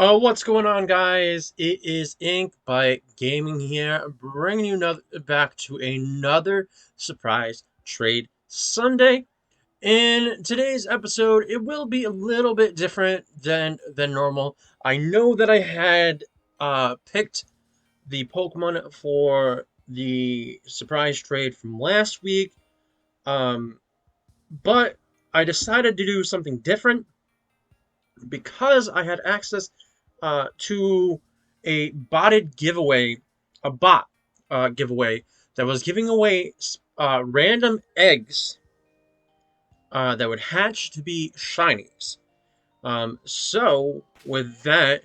What's going on, guys? It is Ink by Gaming here, bringing you back to another surprise trade Sunday. In today's episode, it will be a little bit different than normal. I know that I had picked the Pokemon for the surprise trade from last week, um, but I decided to do something different because I had access to a botted giveaway, a bot giveaway that was giving away random eggs that would hatch to be shinies. So with that,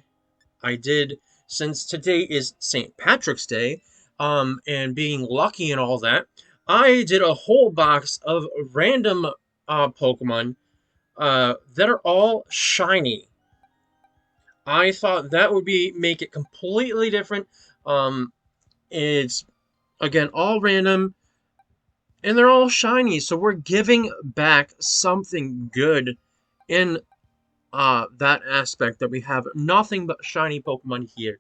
I did, since today is St. Patrick's Day, and being lucky and all that, I did a whole box of random Pokemon that are all shiny. I thought that would make it completely different. Um, it's again all random, and they're all shiny, so we're giving back something good in that aspect that we have nothing but shiny Pokemon here.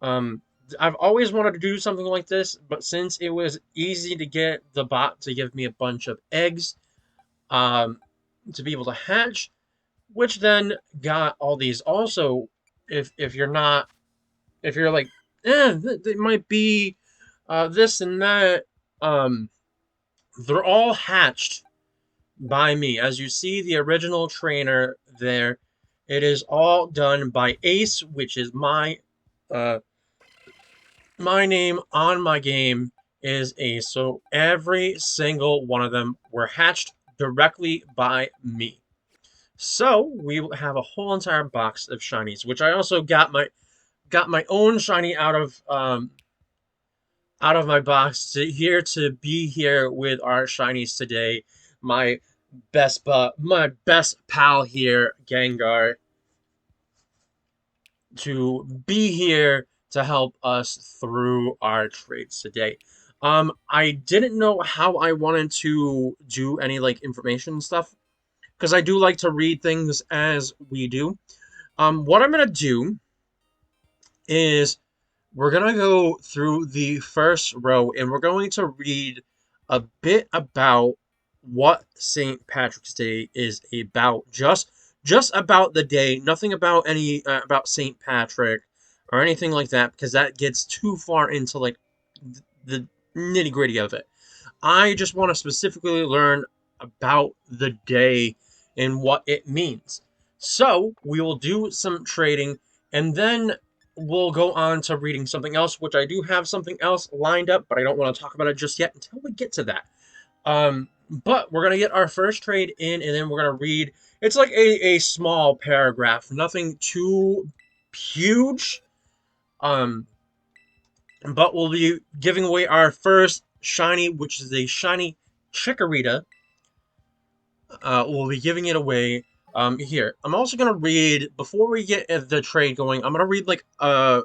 Um, I've always wanted to do something like this, but since it was easy to get the bot to give me a bunch of eggs, um, to be able to hatch, which then got all these. Also, if you're not if you're like, they might be this and that, um, they're all hatched by me. As you see, the original trainer there, it is all done by Ace, which is uh, my name on my game is Ace. So every single one of them were hatched directly by me. So we have a whole entire box of shinies, which I also got my own shiny out of my box to be here with our shinies today. My my best pal here, Gengar, to be here to help us through our trades today. I didn't know how I wanted to do any like information stuff because I do like to read things as we do. What I'm gonna do is we're going to go through the first row and we're going to read a bit about what St. Patrick's Day is about. Just about the day, nothing about any about St. Patrick or anything like that because that gets too far into like the nitty-gritty of it. I just want to specifically learn about the day and what it means. So, we will do some trading and then we'll go on to reading something else, which I do have something else lined up, but I don't want to talk about it just yet until we get to that. But we're going to get our first trade in, and then we're going to read. It's like a small paragraph, nothing too huge. Um, but we'll be giving away our first shiny, which is a shiny Chikorita. We'll be giving it away. Here, I'm also going to read, before we get the trade going, I'm going to read like a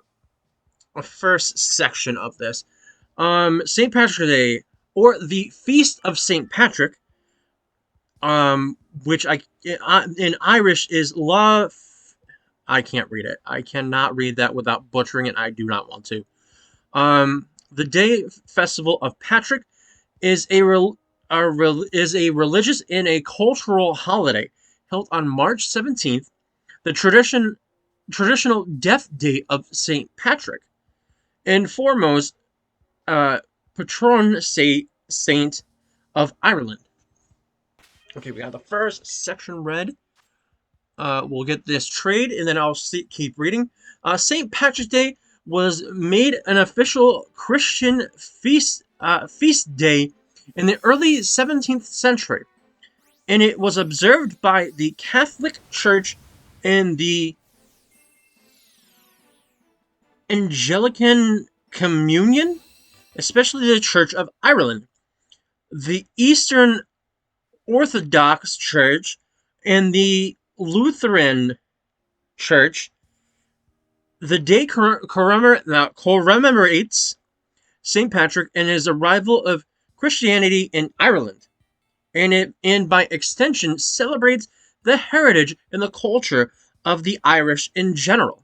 first section of this. St. Patrick's Day, or the Feast of St. Patrick, which in Irish is La. I can't read it. I cannot read that without butchering it. I do not want to. The day festival of Patrick is is a religious and a cultural holiday held on March 17th, the traditional death day of St. Patrick, and foremost patron saint of Ireland. Okay, we got the first section read. We'll get this trade, and then I'll keep reading. St. Patrick's Day was made an official Christian feast day in the early 17th century, and it was observed by the Catholic Church and the Anglican Communion, especially the Church of Ireland, the Eastern Orthodox Church, and the Lutheran Church. The day commemorates St. Patrick and his arrival of Christianity in Ireland, and by extension celebrates the heritage and the culture of the Irish in general.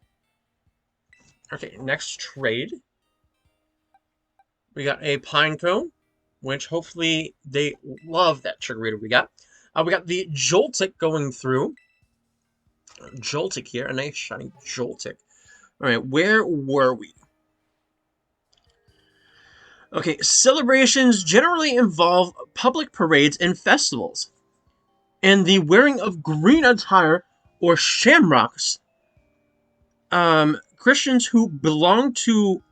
Okay, next trade. We got a pine cone, which hopefully they love that sugar reader we got. We got the Joltic going through. Joltic here, a nice shiny Joltic. Alright, where were we? Okay, celebrations generally involve public parades and festivals, and the wearing of green attire or shamrocks. Christians who belong to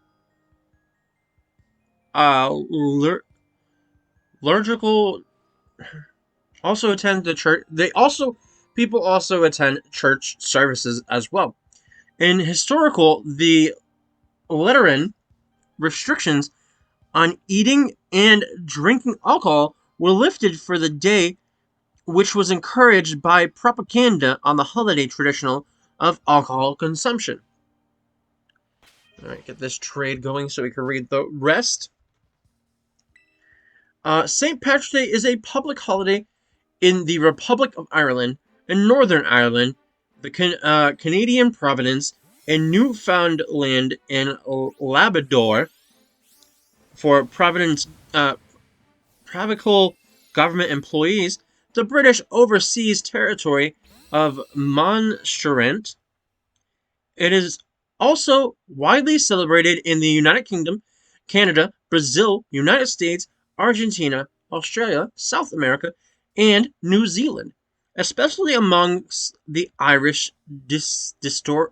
liturgical also attend the church. People also attend church services as well. In historical, the Lateran restrictions on eating and drinking alcohol were lifted for the day, which was encouraged by propaganda on the holiday traditional of alcohol consumption. Alright, get this trade going so we can read the rest. St. Patrick's Day is a public holiday in the Republic of Ireland, in Northern Ireland, the Canadian province, and Newfoundland and Labrador for provincial government employees, the British overseas territory of Montserrat. It is also widely celebrated in the United Kingdom, Canada, Brazil, United States, Argentina, Australia, South America, and New Zealand, especially amongst the Irish diaspora.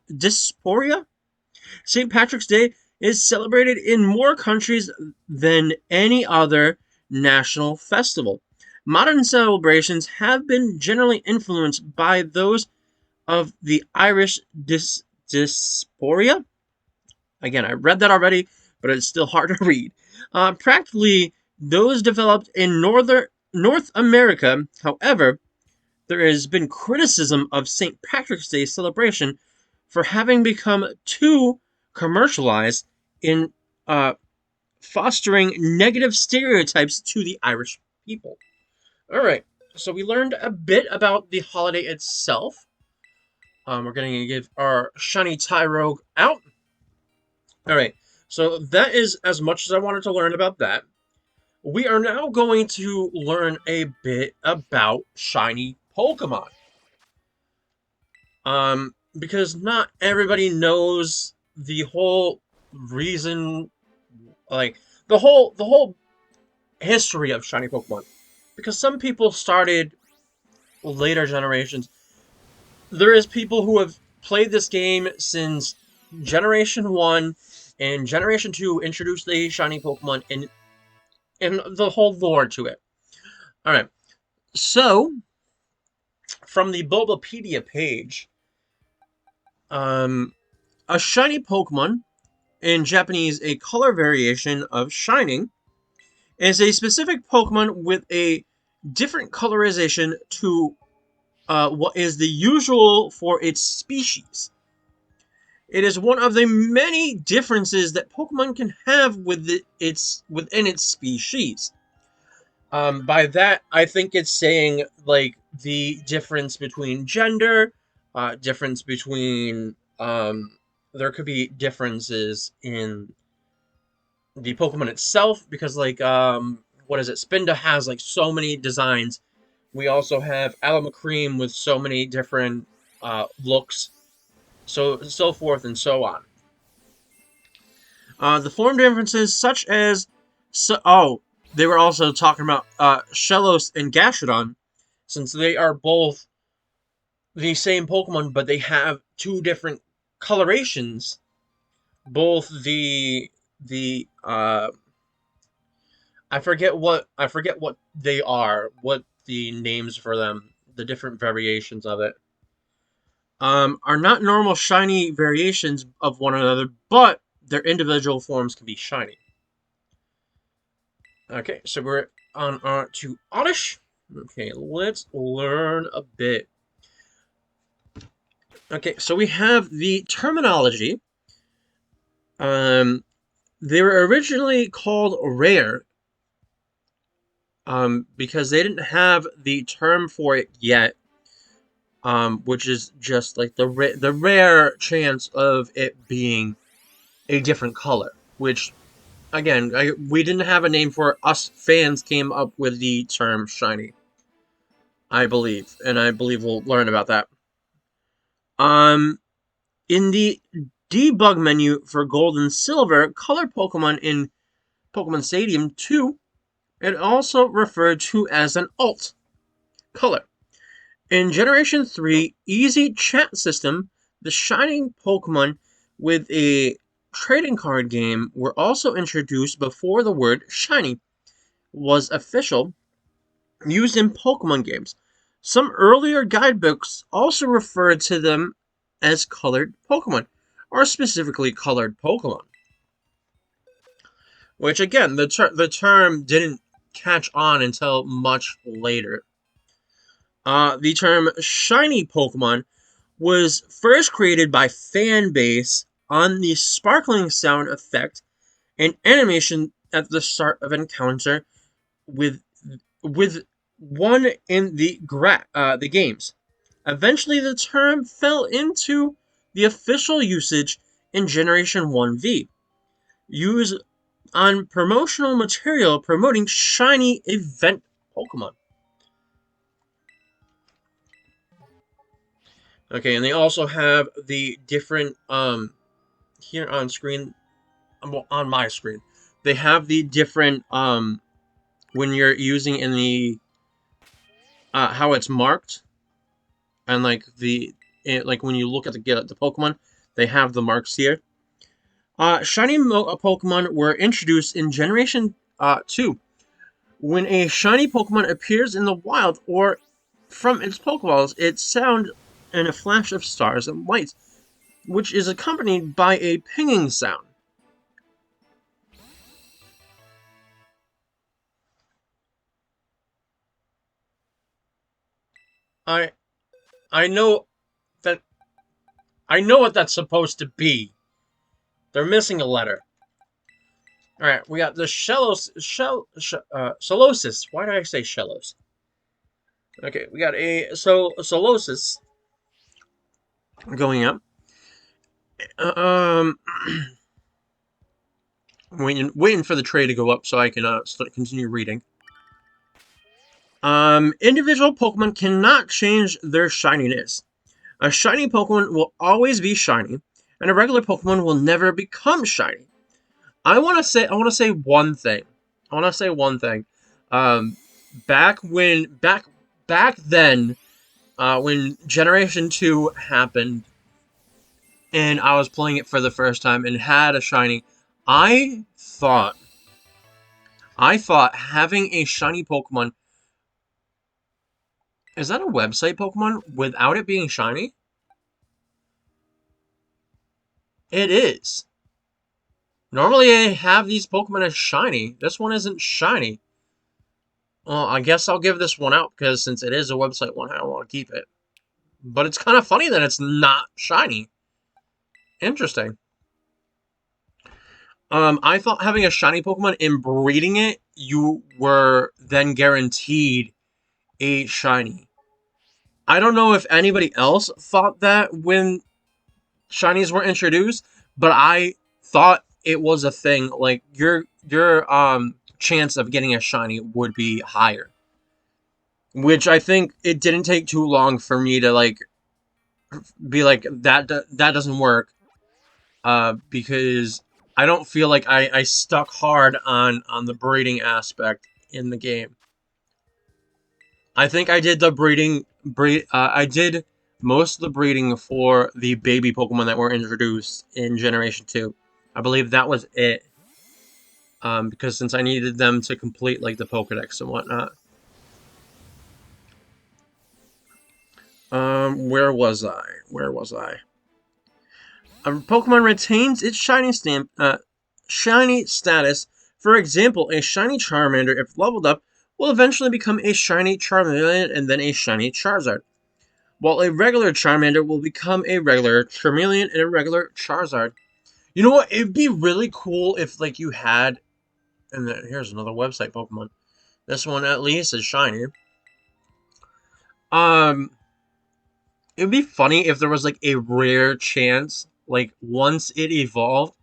St. Patrick's Day is celebrated in more countries than any other national festival. Modern celebrations have been generally influenced by those of the Irish diaspora. Again, I read that already, but it's still hard to read. Practically, those developed in North America. However, there has been criticism of St. Patrick's Day celebration for having become too commercialized in fostering negative stereotypes to the Irish people. All right, so we learned a bit about the holiday itself. We're going to give our shiny Tyrogue out. All right, so that is as much as I wanted to learn about that. We are now going to learn a bit about shiny Pokemon. Because not everybody knows the whole reason, like the whole history of shiny Pokemon. Because some people started later generations. There is people who have played this game since Generation 1 and Generation 2 introduced the shiny Pokemon and the whole lore to it. Alright, so from the Bulbapedia page, a shiny Pokemon, in Japanese a color variation of shining, is a specific Pokemon with a different colorization to what is the usual for its species. It is one of the many differences that Pokemon can have within its species. By that, I think it's saying like the difference between gender, difference between there could be differences in the Pokemon itself because like what is it? Spinda has like so many designs. We also have Alamacream with so many different looks, so forth and so on. The form differences such as they were also talking about Shellos and Gastrodon, since they are both the same Pokemon, but they have two different colorations. Both the I forget what they are, what the names for them, the different variations of it. Are not normal shiny variations of one another, but their individual forms can be shiny. Okay, so we're on to Oddish. Okay, let's learn a bit. Okay, so we have the terminology. They were originally called rare because they didn't have the term for it yet. which is just like the rare chance of it being a different color. Which again, we didn't have a name for it. Us fans came up with the term shiny, I believe, and I believe we'll learn about that. Um, in the debug menu for Gold and Silver, color Pokemon in Pokemon Stadium 2, it also referred to as an alt color. In Generation 3 Easy Chat System, the shining Pokemon with a trading card game were also introduced before the word shiny was official, used in Pokemon games. Some earlier guidebooks also referred to them as colored Pokemon, or specifically colored Pokemon. Which again, the term didn't catch on until much later. The term shiny Pokemon was first created by Fanbase on the sparkling sound effect and animation at the start of encounter with with one in the games. Eventually, the term fell into the official usage in Generation 1V, used on promotional material promoting shiny event Pokemon. Okay, and they also have the different here on screen, well, on my screen. They have the different when you're using in the how it's marked, and like like when you look at the Pokemon, they have the marks here. Shiny Pokemon were introduced in Generation 2. When a shiny Pokemon appears in the wild or from its Pokeballs, it sounds in a flash of stars and lights, which is accompanied by a pinging sound. I I know that I know what that's supposed to be. They're missing a letter. All right, we got the Solosis. Why did I say Shellos? Okay, we got a Solosis going up. Um, waiting for the tray to go up so I can continue reading. Individual Pokemon cannot change their shininess. A shiny Pokemon will always be shiny, and a regular Pokemon will never become shiny. I want to say one thing. I want to say one thing. Um, back then, when Generation 2 happened, and I was playing it for the first time and had a shiny, I thought I thought having a shiny Pokemon, is that a website Pokemon without it being shiny? It is. Normally I have these Pokemon as shiny. This one isn't shiny. Well, I guess I'll give this one out because since it is a website one, I don't want to keep it. But it's kind of funny that it's not shiny. Interesting. I thought having a shiny Pokemon and breeding it, you were then guaranteed a shiny. I don't know if anybody else thought that when shinies were introduced, but I thought it was a thing. Like your chance of getting a shiny would be higher. Which I think it didn't take too long for me to like be like that doesn't work. Because I don't feel like I stuck hard on the breeding aspect in the game. I think I did the I did most of the breeding for the baby Pokemon that were introduced in Generation 2. I believe that was it. Because since I needed them to complete like the Pokedex and whatnot. Where was I? Where was I? A Pokemon retains its shiny status. For example, a shiny Charmander, if leveled up, will eventually become a shiny Charmeleon and then a shiny Charizard. While a regular Charmander will become a regular Charmeleon and a regular Charizard. You know what? It'd be really cool if like you had, and here's another website Pokemon. This one at least is shiny. Um, It'd be funny if there was like a rare chance, like once it evolved,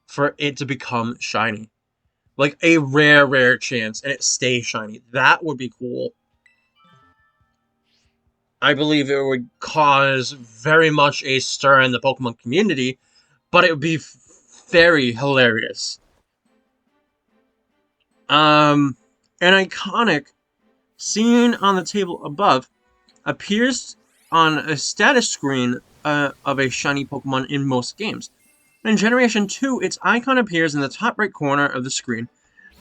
for it to become shiny. Like a rare chance, and it stays shiny. That would be cool. I believe it would cause very much a stir in the Pokemon community, but it would be very hilarious. An iconic scene on the table above appears on a status screen of a shiny Pokemon in most games. In Generation 2, its icon appears in the top right corner of the screen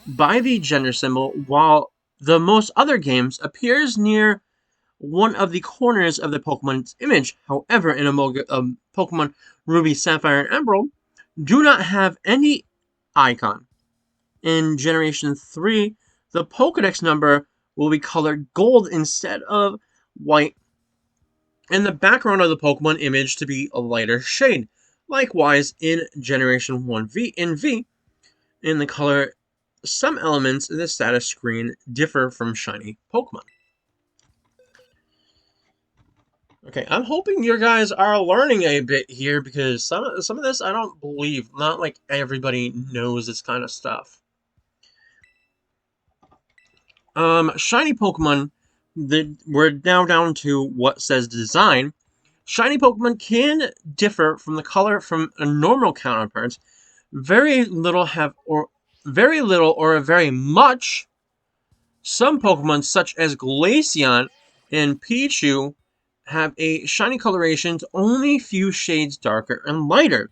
by the gender symbol, while the most other games appears near one of the corners of the Pokemon's image. However, in Pokemon Ruby, Sapphire, and Emerald, do not have any icon. In Generation 3, the Pokedex number will be colored gold instead of white, and the background of the Pokemon image to be a lighter shade. Likewise, in Generation 1V, in the color, some elements in the status screen differ from shiny Pokemon. Okay, I'm hoping you guys are learning a bit here because some of this I don't believe. Not like everybody knows this kind of stuff. Shiny Pokemon. We're now down to what says design. Shiny Pokemon can differ from the color from a normal counterparts. Very little or very much. Some Pokemon, such as Glaceon and Pichu, have a shiny coloration only few shades darker and lighter.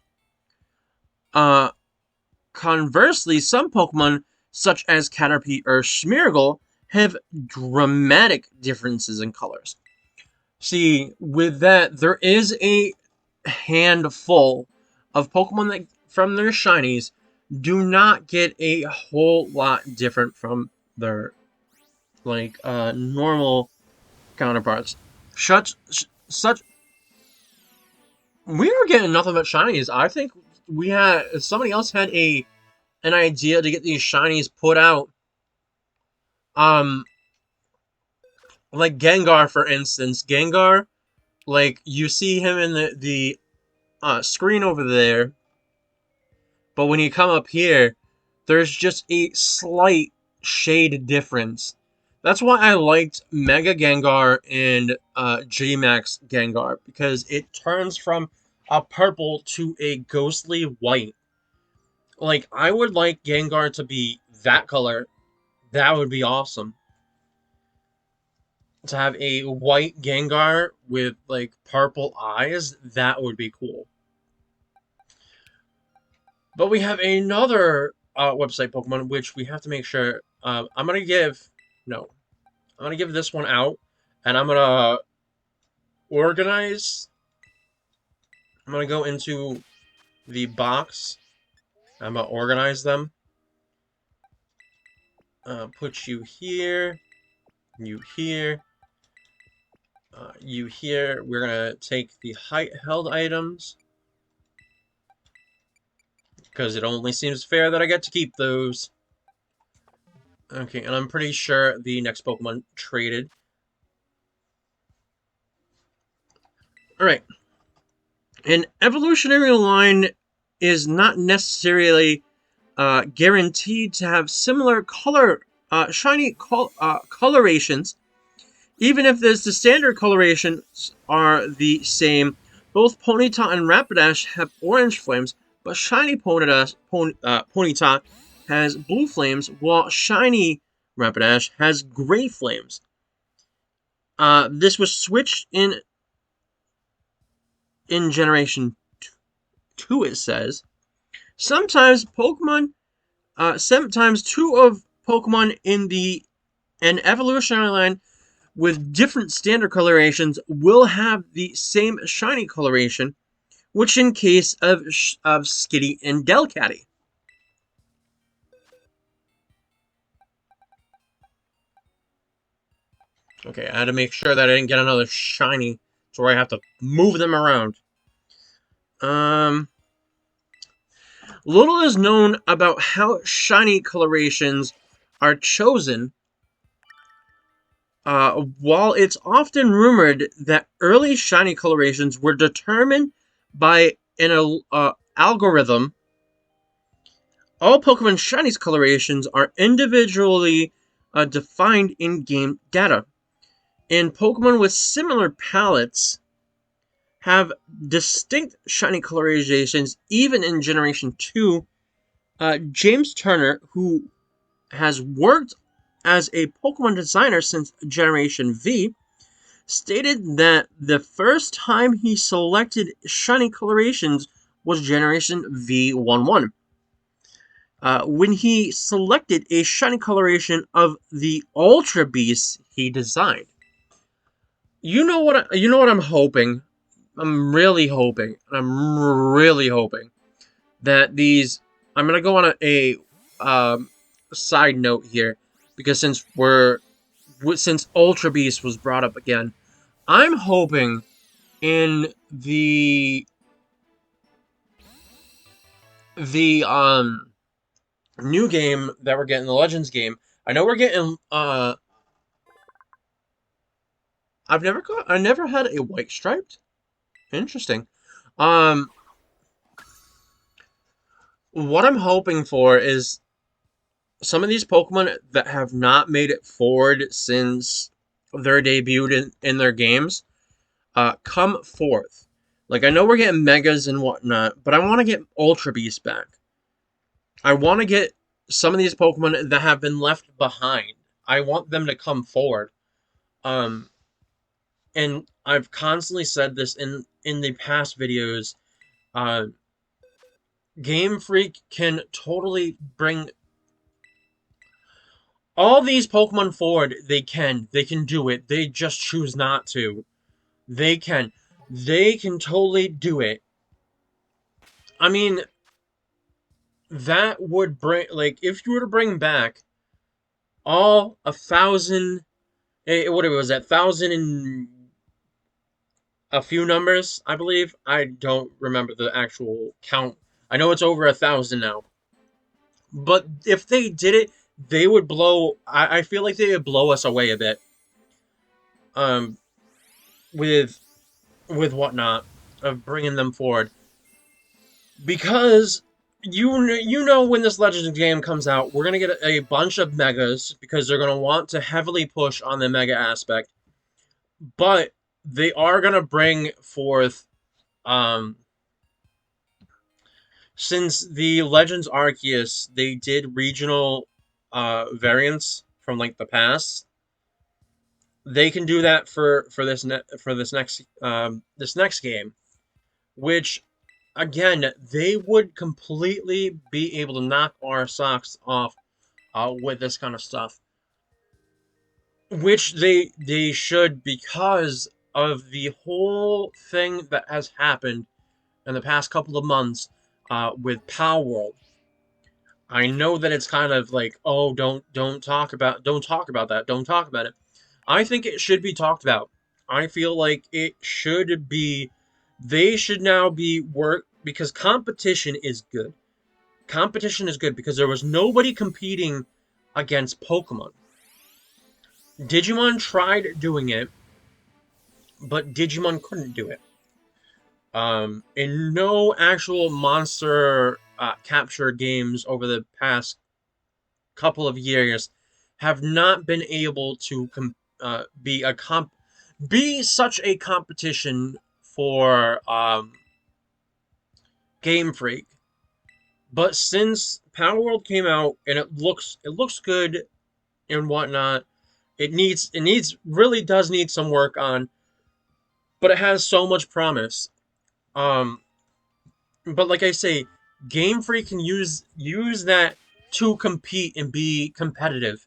Conversely, some Pokemon, such as Caterpie or Smeargle, have dramatic differences in colors. See, with that, there is a handful of Pokemon that, from their shinies, do not get a whole lot different from their normal counterparts. Such we were getting nothing but shinies. I think we had somebody else had an idea to get these shinies put out. Um, like Gengar, for instance. Gengar, like you see him in the screen over there, but when you come up here, there's just a slight shade difference. That's why I liked Mega Gengar and G-Max Gengar, because it turns from a purple to a ghostly white. Like, I would like Gengar to be that color. That would be awesome. To have a white Gengar with, like, purple eyes, that would be cool. But we have another website Pokemon, which we have to make sure. I'm going to give... No. I'm going to give this one out, and I'm going to organize. I'm going to go into the box. I'm going to organize them. Put you here. You here. You here. We're going to take the height held items, because it only seems fair that I get to keep those. Okay, and I'm pretty sure the next Pokemon traded. Alright. An evolutionary line is not necessarily guaranteed to have similar shiny colorations, even if the standard colorations are the same. Both Ponyta and Rapidash have orange flames, but shiny Ponyta has blue flames, while shiny Rapidash has gray flames. This was switched in Generation 2, it says. Sometimes two of Pokemon in an evolutionary line with different standard colorations will have the same shiny coloration, which in case of Skitty and Delcatty. Okay, I had to make sure that I didn't get another shiny, so I have to move them around. Little is known about how shiny colorations are chosen. While it's often rumored that early shiny colorations were determined by an algorithm, all Pokemon Shinies colorations are individually defined in-game data, and Pokemon with similar palettes have distinct shiny colorizations even in Generation 2. James Turner, who has worked as a Pokemon designer since Generation V, stated that the first time he selected shiny colorations was Generation V11, when he selected a shiny coloration of the Ultra Beast he designed. You know what I'm hoping? I'm really hoping, and I'm really hoping that these. I'm gonna go on um, side note here, because since Ultra Beast was brought up again, I'm hoping in the new game that we're getting, the Legends game. I know we're getting I never had a white striped. Interesting. Um what I'm hoping for is some of these Pokemon that have not made it forward since their debut in their games come forth. Like, I know we're getting Megas and whatnot, but I want to get Ultra Beast back. I want to get some of these Pokemon that have been left behind. I want them to come forward. Um, and I've constantly said this in the past videos. Uh, Game Freak can totally bring all these Pokemon forward. They can do it. They just choose not to. They can. They can totally do it. I mean, that would bring, like, if you were to bring back all 1,000, what it was, that 1,000 and a few numbers, I believe. I don't remember the actual count. I know it's over 1,000 now. But if they did it, they would blow. I feel like they would blow us away a bit. Um, with whatnot of bringing them forward, because you know when this Legends game comes out, we're gonna get a bunch of megas because they're gonna want to heavily push on the mega aspect, but they are gonna bring forth um since the Legends Arceus, they did regional variants from like the past. They can do that for this next game, which again they would completely be able to knock our socks off with this kind of stuff, which they should, because of the whole thing that has happened in the past couple of months with Power World. I know that it's kind of like, oh, don't talk about that, don't talk about it. I think it should be talked about. I feel like it should be. They should now be work, because competition is good. Competition is good because there was nobody competing against Pokemon. Digimon tried doing it, but Digimon couldn't do it. In no actual monster capture games over the past couple of years have not been able to be such a competition for Game Freak. But since Power World came out and it looks good and whatnot, it really does need some work on, but it has so much promise. Um, but like I say, Game Freak can use that to compete and be competitive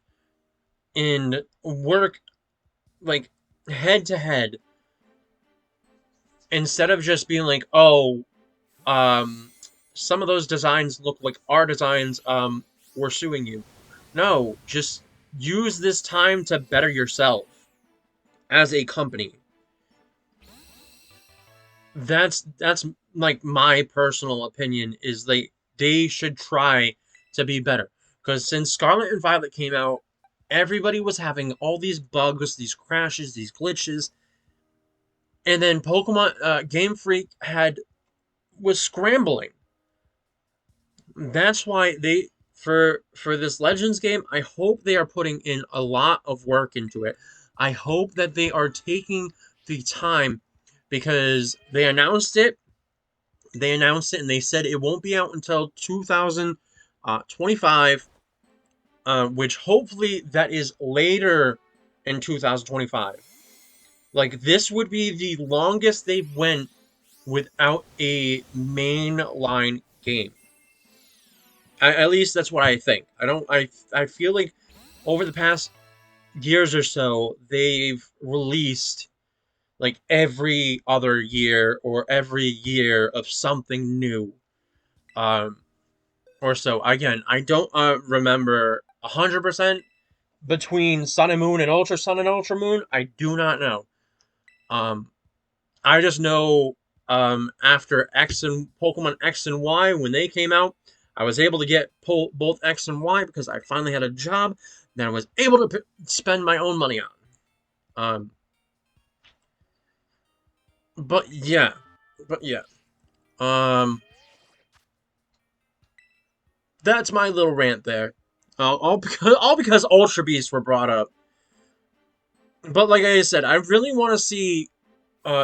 and work like head to head, instead of just being like, oh, um, some of those designs look like our designs. We're suing you. No, just use this time to better yourself as a company. That's like my personal opinion, is they should try to be better, because since Scarlet and Violet came out, everybody was having all these bugs, these crashes, these glitches, and then Pokemon Game Freak had was scrambling. That's why they for this Legends game, I hope they are putting in a lot of work into it. I hope that they are taking the time because they announced it and they said it won't be out until 2025, which hopefully that is later in 2025. Like this would be the longest they've went without a mainline game. At least that's what I think. I don't. I feel like over the past years or so, they've released like every other year or every year of something new. Um, or so. Again, I don't remember 100% between Sun and Moon and Ultra Sun and Ultra Moon. I do not know. Um, I just know after X and Pokemon X and Y when they came out, I was able to get both X and Y because I finally had a job that I was able to spend my own money on. Um, but yeah, but yeah. Um, that's my little rant there. All because Ultra Beasts were brought up. But like I said, I really want to see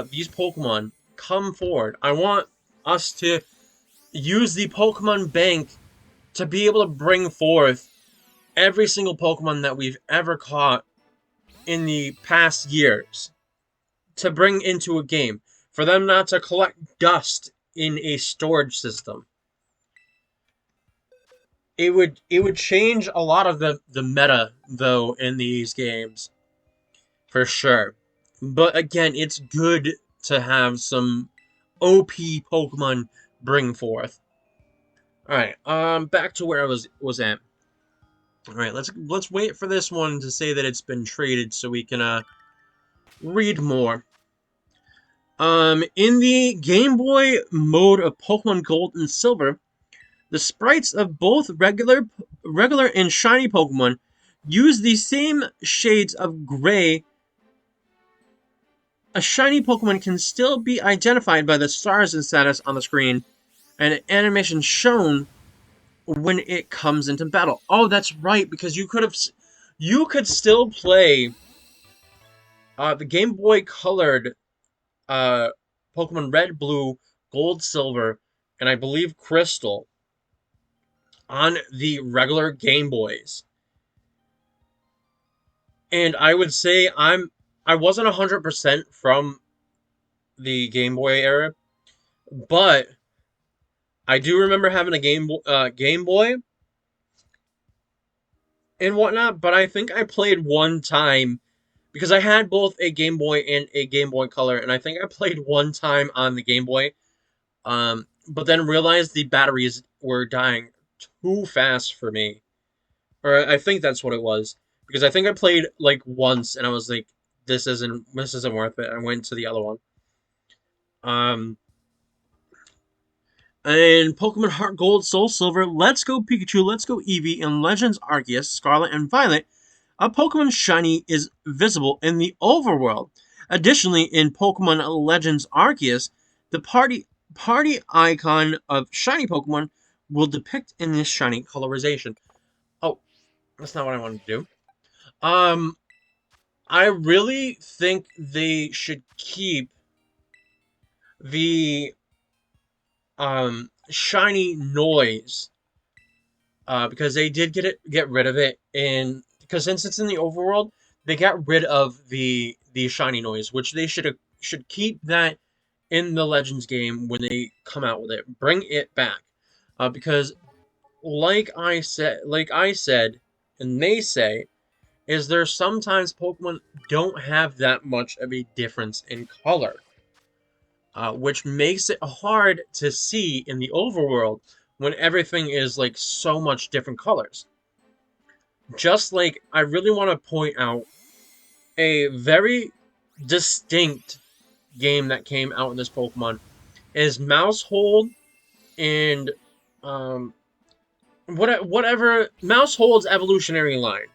these Pokemon come forward. I want us to use the Pokemon Bank to be able to bring forth every single Pokemon that we've ever caught in the past years to bring into a game. For them not to collect dust in a storage system. It would change a lot of the meta though in these games. For sure. But again, it's good to have some OP Pokemon bring forth. Alright, back to where I was at. Alright, let's wait for this one to say that it's been traded so we can read more. In the Game Boy mode of Pokemon Gold and Silver, the sprites of both regular and shiny Pokemon use the same shades of gray. A shiny Pokemon can still be identified by the stars and status on the screen, and an animation shown when it comes into battle. Oh, that's right, because you could still play the Game Boy colored uh, Pokemon Red, Blue, Gold, Silver, and I believe Crystal on the regular Game Boys. And I would say I wasn't 100% from the Game Boy era, but I do remember having a Game Boy and whatnot. But I think I played one time because I had both a Game Boy and a Game Boy Color, and I think I played one time on the Game Boy. But then realized the batteries were dying too fast for me, or I think that's what it was because I think I played like once and I was like, this isn't worth it. I went to the other one. Um, and Pokemon Heart Gold, Soul Silver, Let's Go Pikachu, Let's Go Eevee, and Legends Arceus, Scarlet and Violet, a Pokemon Shiny is visible in the overworld. Additionally, in Pokemon Legends Arceus, the party icon of shiny Pokemon will depict in this shiny colorization. Oh, that's not what I wanted to do. I really think they should keep the shiny noise because they did get rid of it in because since it's in the overworld, they got rid of the shiny noise, which they should keep that in the Legends game when they come out with it. Bring it back, because like I said, and they say, is there sometimes Pokemon don't have that much of a difference in color, which makes it hard to see in the overworld when everything is like so much different colors. Just like I really want to point out a very distinct game that came out in this Pokemon is Mousehold and whatever Mousehold's evolutionary line.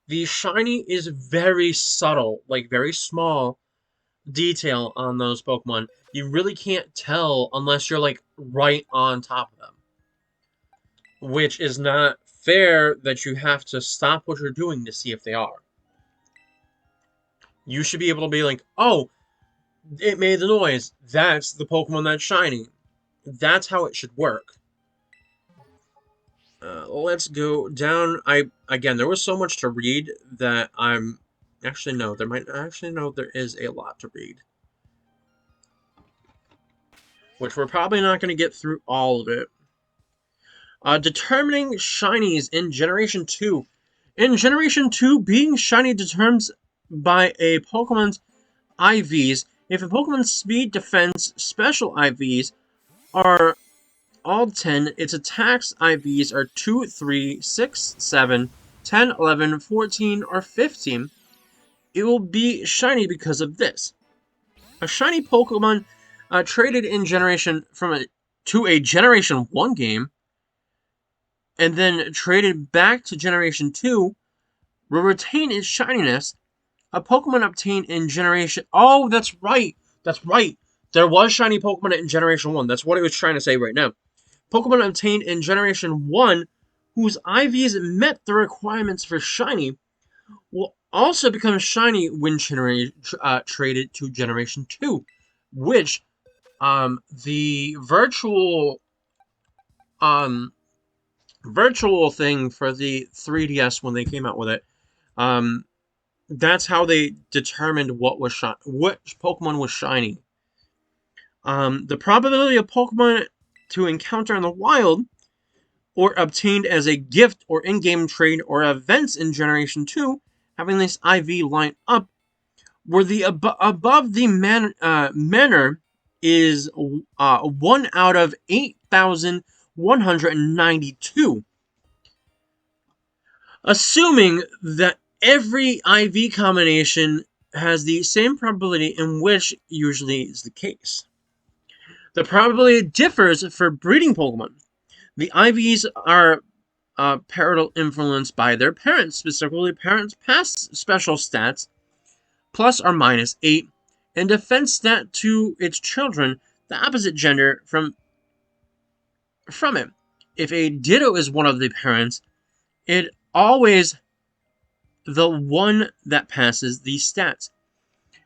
The shiny is very subtle, like very small detail on those Pokemon. You really can't tell unless you're like right on top of them. Which is not fair that you have to stop what you're doing to see if they are. You should be able to be like, oh, it made the noise. That's the Pokemon that's shiny. That's how it should work. Let's go down. Again, there was so much to read that I'm actually no. There might actually no. There is a lot to read, which we're probably not going to get through all of it. Determining shinies in Generation 2. In Generation 2, being shiny determines by a Pokemon's IVs. If a Pokemon's speed, defense, special IVs are all 10, its attacks IVs are 2, 3, 6, 7, 10, 11, 14, or 15, it will be shiny because of this. A shiny Pokemon traded in Generation to a Generation 1 game and then traded back to Generation 2 will retain its shininess. A Pokemon obtained in Generation... Oh, that's right! That's right! There was shiny Pokemon in Generation 1. That's what it was trying to say right now. Pokemon obtained in Generation 1 whose IVs met the requirements for shiny will also become shiny when traded to Generation 2, which the virtual thing for the 3DS when they came out with it, that's how they determined which Pokemon was shiny. The probability of Pokemon to encounter in the wild or obtained as a gift or in-game trade or events in Generation 2 having this IV line up where the above the manner is 1 out of 8,192. Assuming that every IV combination has the same probability, in which usually is the case. The probability differs for breeding Pokemon. The IVs are parental influenced by their parents, specifically parents' past special stats, plus or minus 8, and defense stat to its children, the opposite gender from it. If a Ditto is one of the parents, it always the one that passes these stats.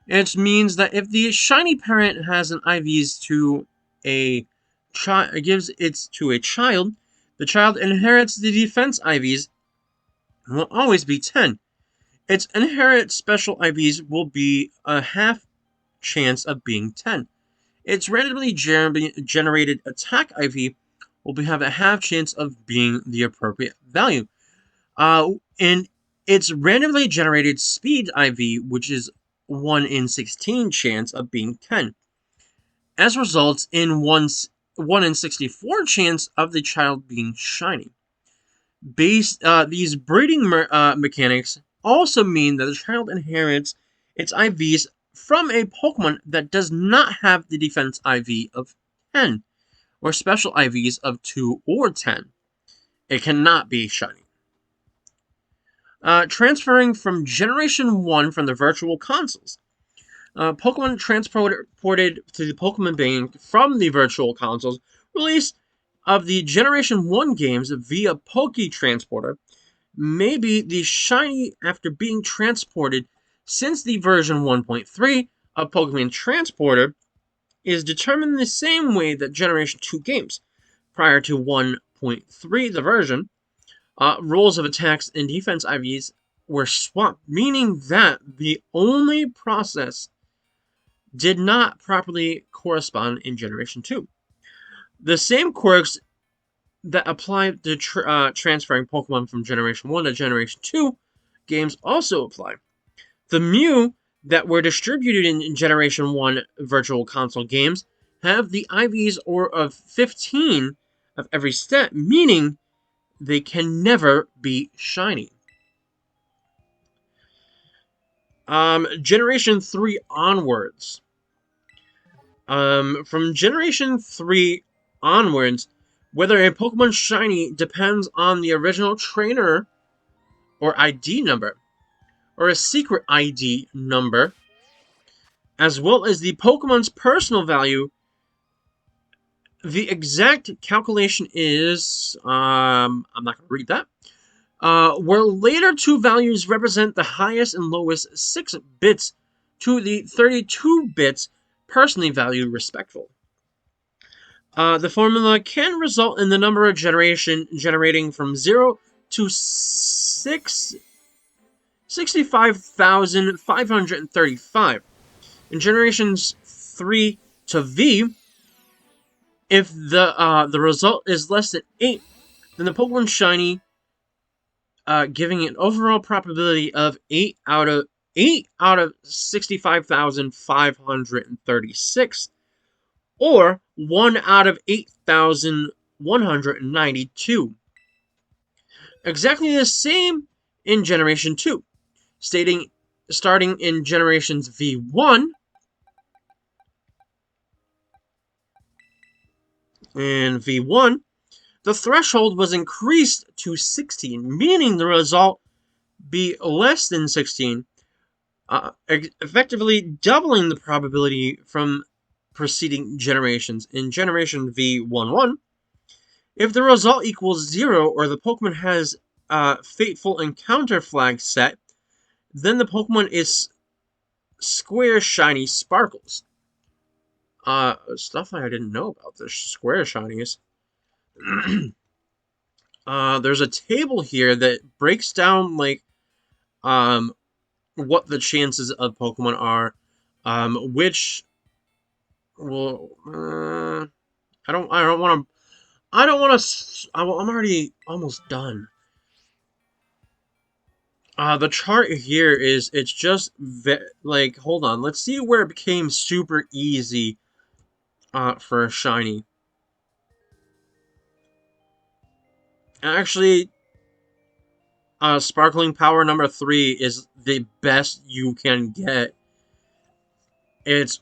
It means that if the shiny parent has an IVs to a child, gives it to a child, the child inherits the defense IVs will always be 10. Its inherent special IVs will be a half chance of being 10. Its randomly generated attack IV will have a half chance of being the appropriate value. And its randomly generated speed IV, which is 1 in 16 chance of being 10, as results in 1 in 64 chance of the child being shiny. These breeding mechanics also mean that the child inherits its IVs from a Pokemon that does not have the defense IV of 10, or special IVs of 2 or 10. It cannot be shiny. Transferring from Generation 1 from the virtual consoles. Pokemon transported to the Pokemon Bank from the virtual consoles. Release of the Generation 1 games via Poke Transporter may be the shiny after being transported, since the version 1.3 of Pokemon Transporter is determined the same way that Generation 2 games. Prior to 1.3, the version, rules of attacks and defense IVs were swapped, meaning that the only process did not properly correspond in Generation 2. The same quirks that apply to transferring Pokemon from Generation 1 to Generation 2 games also apply. The Mew that were distributed in Generation 1 Virtual Console games have the IVs of 15 of every stat, meaning they can never be shiny. Generation 3 onwards. From Generation 3 onwards, whether a Pokemon shiny depends on the original trainer or ID number. or a secret ID number, as well as the Pokemon's personal value. The exact calculation is, I'm not going to read that, where later two values represent the highest and lowest 6 bits to the 32 bits personally valued respectively. The formula can result in the number of generating from 0 to 65,535. In generations 3 to V, if the result is less than 8, then the Pokemon Shiny, giving an overall probability of 8 out of 65,536, or 1 out of 8,192. Exactly the same in Generation 2, starting in Generations V1 and V1, the threshold was increased to 16, meaning the result be less than 16, effectively doubling the probability from preceding generations. In Generation V11, if the result equals 0 or the Pokemon has a Fateful Encounter flag set, then the Pokemon is Square Shiny Sparkles. Stuff I didn't know about the Square Shinies. There's a table here that breaks down, like, what the chances of Pokemon are, which will, I don't want to, I'm already almost done. The chart here is, it's just, like, hold on, let's see where it became super easy, for a shiny. Actually, Sparkling Power number 3 is the best you can get. It's,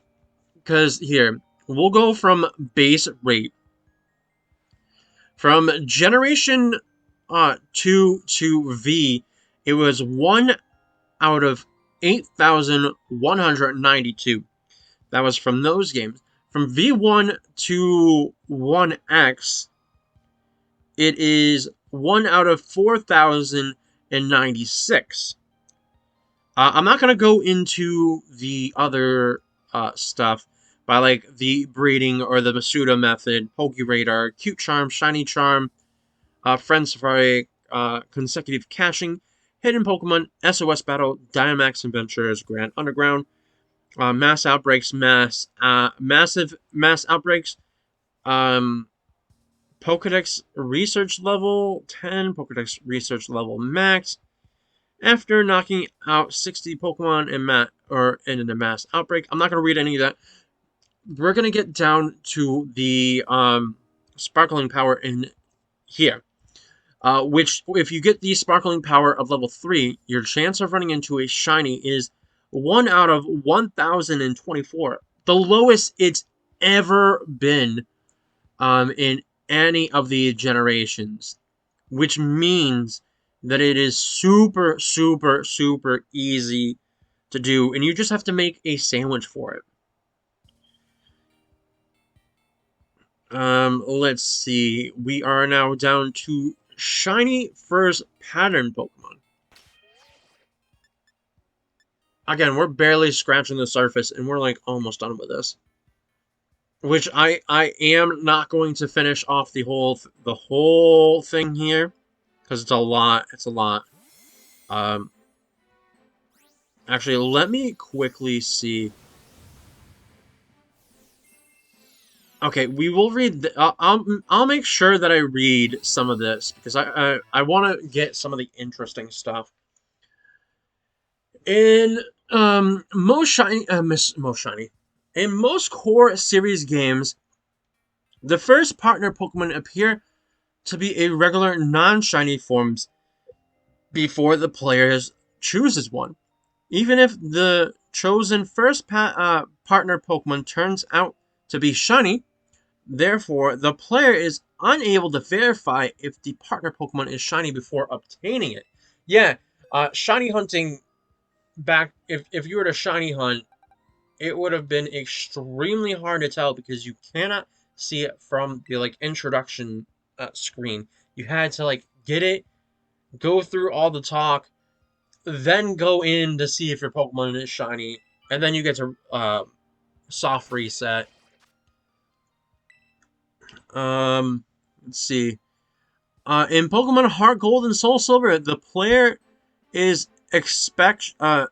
because here, we'll go from base rate. From Generation 2 to V, it was 1 out of 8,192. That was from those games. From V1 to 1X, it is 1 out of 4,096. I'm not going to go into the other stuff by, like, the breeding or the Masuda method, Pokeradar, Cute Charm, Shiny Charm, Friend Safari, consecutive caching, hidden Pokemon, SOS Battle, Dynamax Adventures, Grand Underground, mass outbreaks, massive mass outbreaks, Pokedex research level 10, Pokedex research level max. After knocking out 60 Pokemon in a mass outbreak, I'm not going to read any of that. We're going to get down to the Sparkling Power in here. Which, if you get the Sparkling Power of level 3, your chance of running into a shiny is 1 out of 1,024. The lowest it's ever been in any of the generations. Which means that it is super, super, super easy to do, and you just have to make a sandwich for it. Let's see. We are now down to Shiny First Pattern Pokemon. Again, we're barely scratching the surface, and we're, like, almost done with this. Which I am not going to finish off the whole thing here, because it's a lot. It's a lot. Actually, let me quickly see. Okay, we will read. I'll make sure that I read some of this, because I want to get some of the interesting stuff. In most shiny, in most core series games, the first partner Pokemon appear to be a regular non-shiny forms before the player chooses one. Even if the chosen first partner Pokemon turns out to be shiny, therefore the player is unable to verify if the partner Pokemon is shiny before obtaining it. Yeah, shiny hunting back if you were to shiny hunt, it would have been extremely hard to tell because you cannot see it from the like introduction screen. You had to like get it, go through all the talk, then go in to see if your Pokemon is shiny, and then you get to soft reset. Let's see. In Pokemon Heart Gold and Soul Silver, the player is exceptionally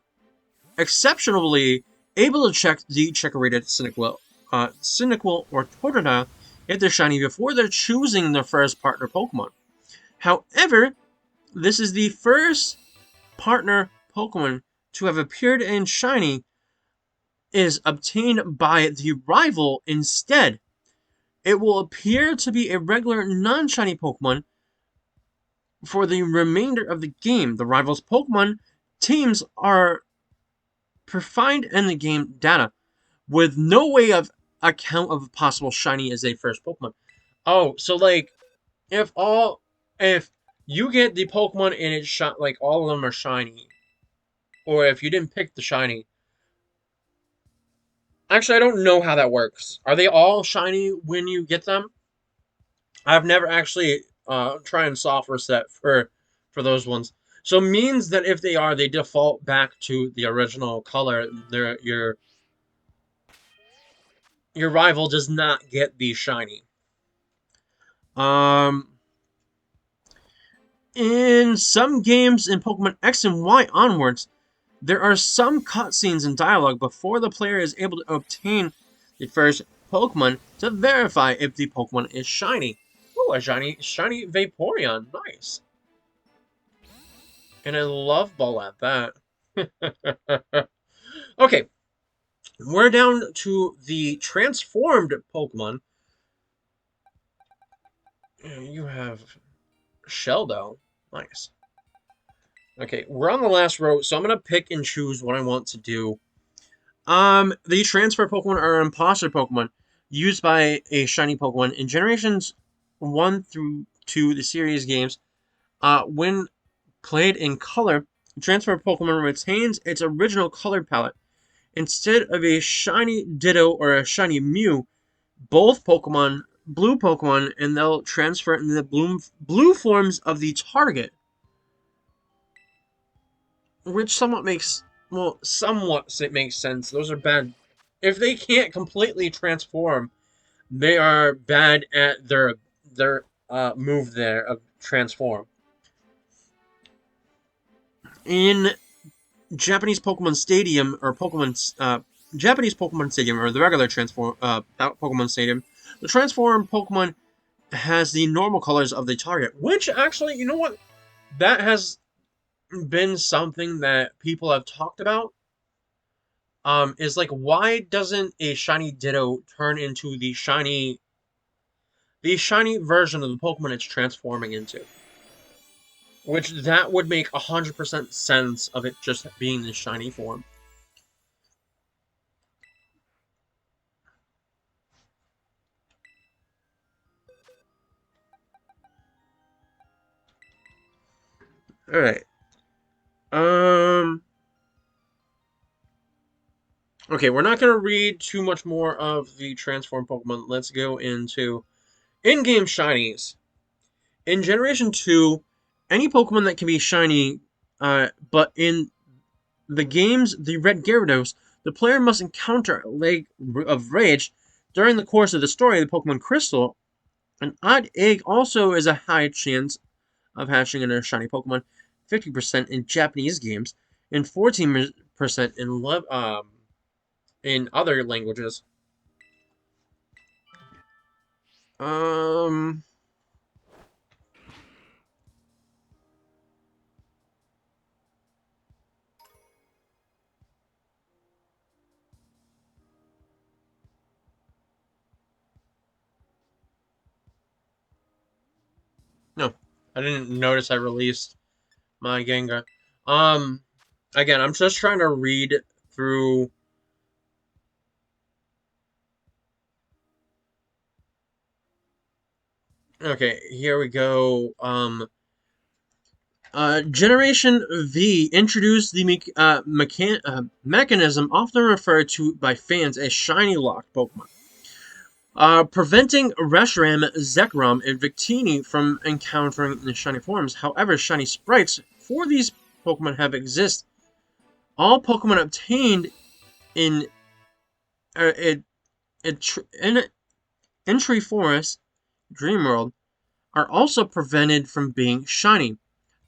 able to check the checker-rated Cynical or Totodile if they're shiny before they're choosing their first partner Pokemon. However, this is the first partner Pokemon to have appeared in shiny is obtained by the rival instead. It will appear to be a regular non-shiny Pokemon for the remainder of the game. The rival's Pokemon teams are provided in the game data with no way of account of possible shiny as a first Pokemon. Oh, so like if you get the Pokemon and it's shot like all of them are shiny, or if you didn't pick the shiny. Actually, I don't know how that works. Are they all shiny when you get them? I've never actually tried and soft reset for those ones. So it means that if they are, they default back to the original color. Your rival does not get the shiny. Um, in some games in Pokemon X and Y onwards, there are some cutscenes and dialogue before the player is able to obtain the first Pokemon to verify if the Pokemon is shiny. Oh, a shiny Vaporeon. Nice. And a love ball at that. Okay, we're down to the transformed Pokemon. You have Sheldo. Nice. Okay, we're on the last row, so I'm gonna pick and choose what I want to do. The transfer Pokemon are imposter Pokemon used by a shiny Pokemon in generations 1 through 2, the series games. When played in color, the transfer Pokemon retains its original color palette. Instead of a shiny Ditto or a shiny Mew, both Pokemon, blue Pokemon, and they'll transfer into the blue forms of the target. Which somewhat makes sense. Those are bad. If they can't completely transform, they are bad at their move there of transform. In Japanese Pokemon Stadium or Japanese Pokemon Stadium or the regular transform Pokemon Stadium, the transform Pokemon has the normal colors of the target. Which actually, you know what, that has been something that people have talked about. Is like why doesn't a shiny Ditto turn into the shiny version of the Pokemon it's transforming into? Which that would make 100% sense of it just being the shiny form. All right. Um. Okay, we're not gonna read too much more of the transform Pokemon. Let's go into in-game shinies. In Generation 2, any Pokemon that can be shiny, but in the game's the Red Gyarados, the player must encounter a leg of rage during the course of the story of the Pokemon Crystal. An odd egg also is a high chance of hatching in a shiny Pokemon, 50% in Japanese games, and 14% in other languages. Um, no, I didn't notice I released my Gengar. Um, Again, I'm just trying to read through. Okay, here we go. Generation V introduced the mechanism often referred to by fans as shiny locked Pokemon, preventing Reshiram, Zekrom, and Victini from encountering the shiny forms. However, shiny sprites for these Pokemon have exist. All Pokemon obtained in uh, in, in Entry Forest, Dreamworld, are also prevented from being shiny.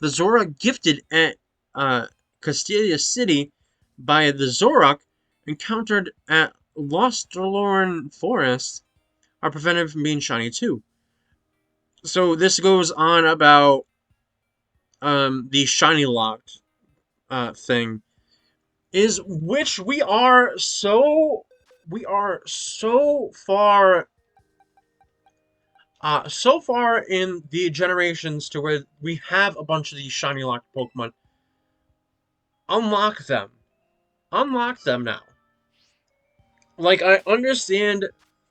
The Zora gifted at uh, Castelia City by the Zorak encountered at Lostorn Forest are prevented from being shiny too. So this goes on about the shiny locked thing, is which we are so far so far in the generations to where we have a bunch of these shiny locked Pokemon. Unlock them. Unlock them now. Like, I understand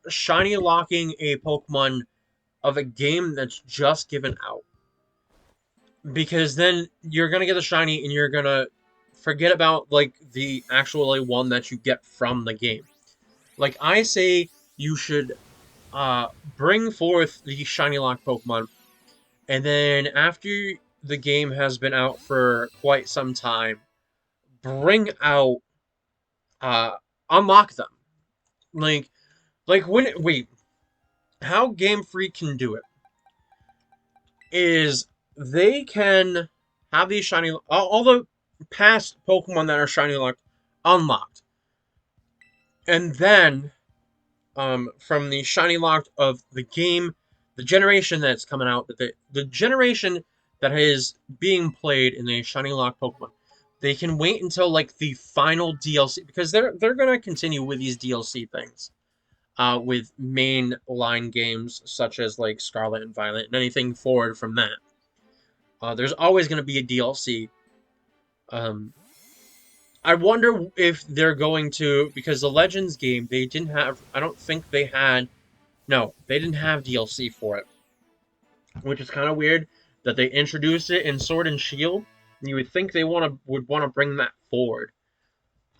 shiny locking a Pokemon of a game that's just given out. Because then you're gonna get the shiny and you're gonna forget about, like, the actual one that you get from the game. Like, I say you should bring forth the shiny locked Pokemon, and then after the game has been out for quite some time, bring out uh unlock them. Like when wait, how Game Freak can do it is they can have these shiny all the past Pokemon that are shiny locked unlocked, and then from the shiny locked of the game, the generation that's coming out, the generation that is being played in the shiny locked Pokemon, they can wait until like the final DLC, because they're gonna continue with these DLC things. With main line games such as like Scarlet and Violet and anything forward from that. There's always going to be a DLC. Um, I wonder if they're going to, because the Legends game, they didn't have, I don't think they had, no, they didn't have DLC for it, which is kind of weird that they introduced it in Sword and Shield. You would think they would want to bring that forward,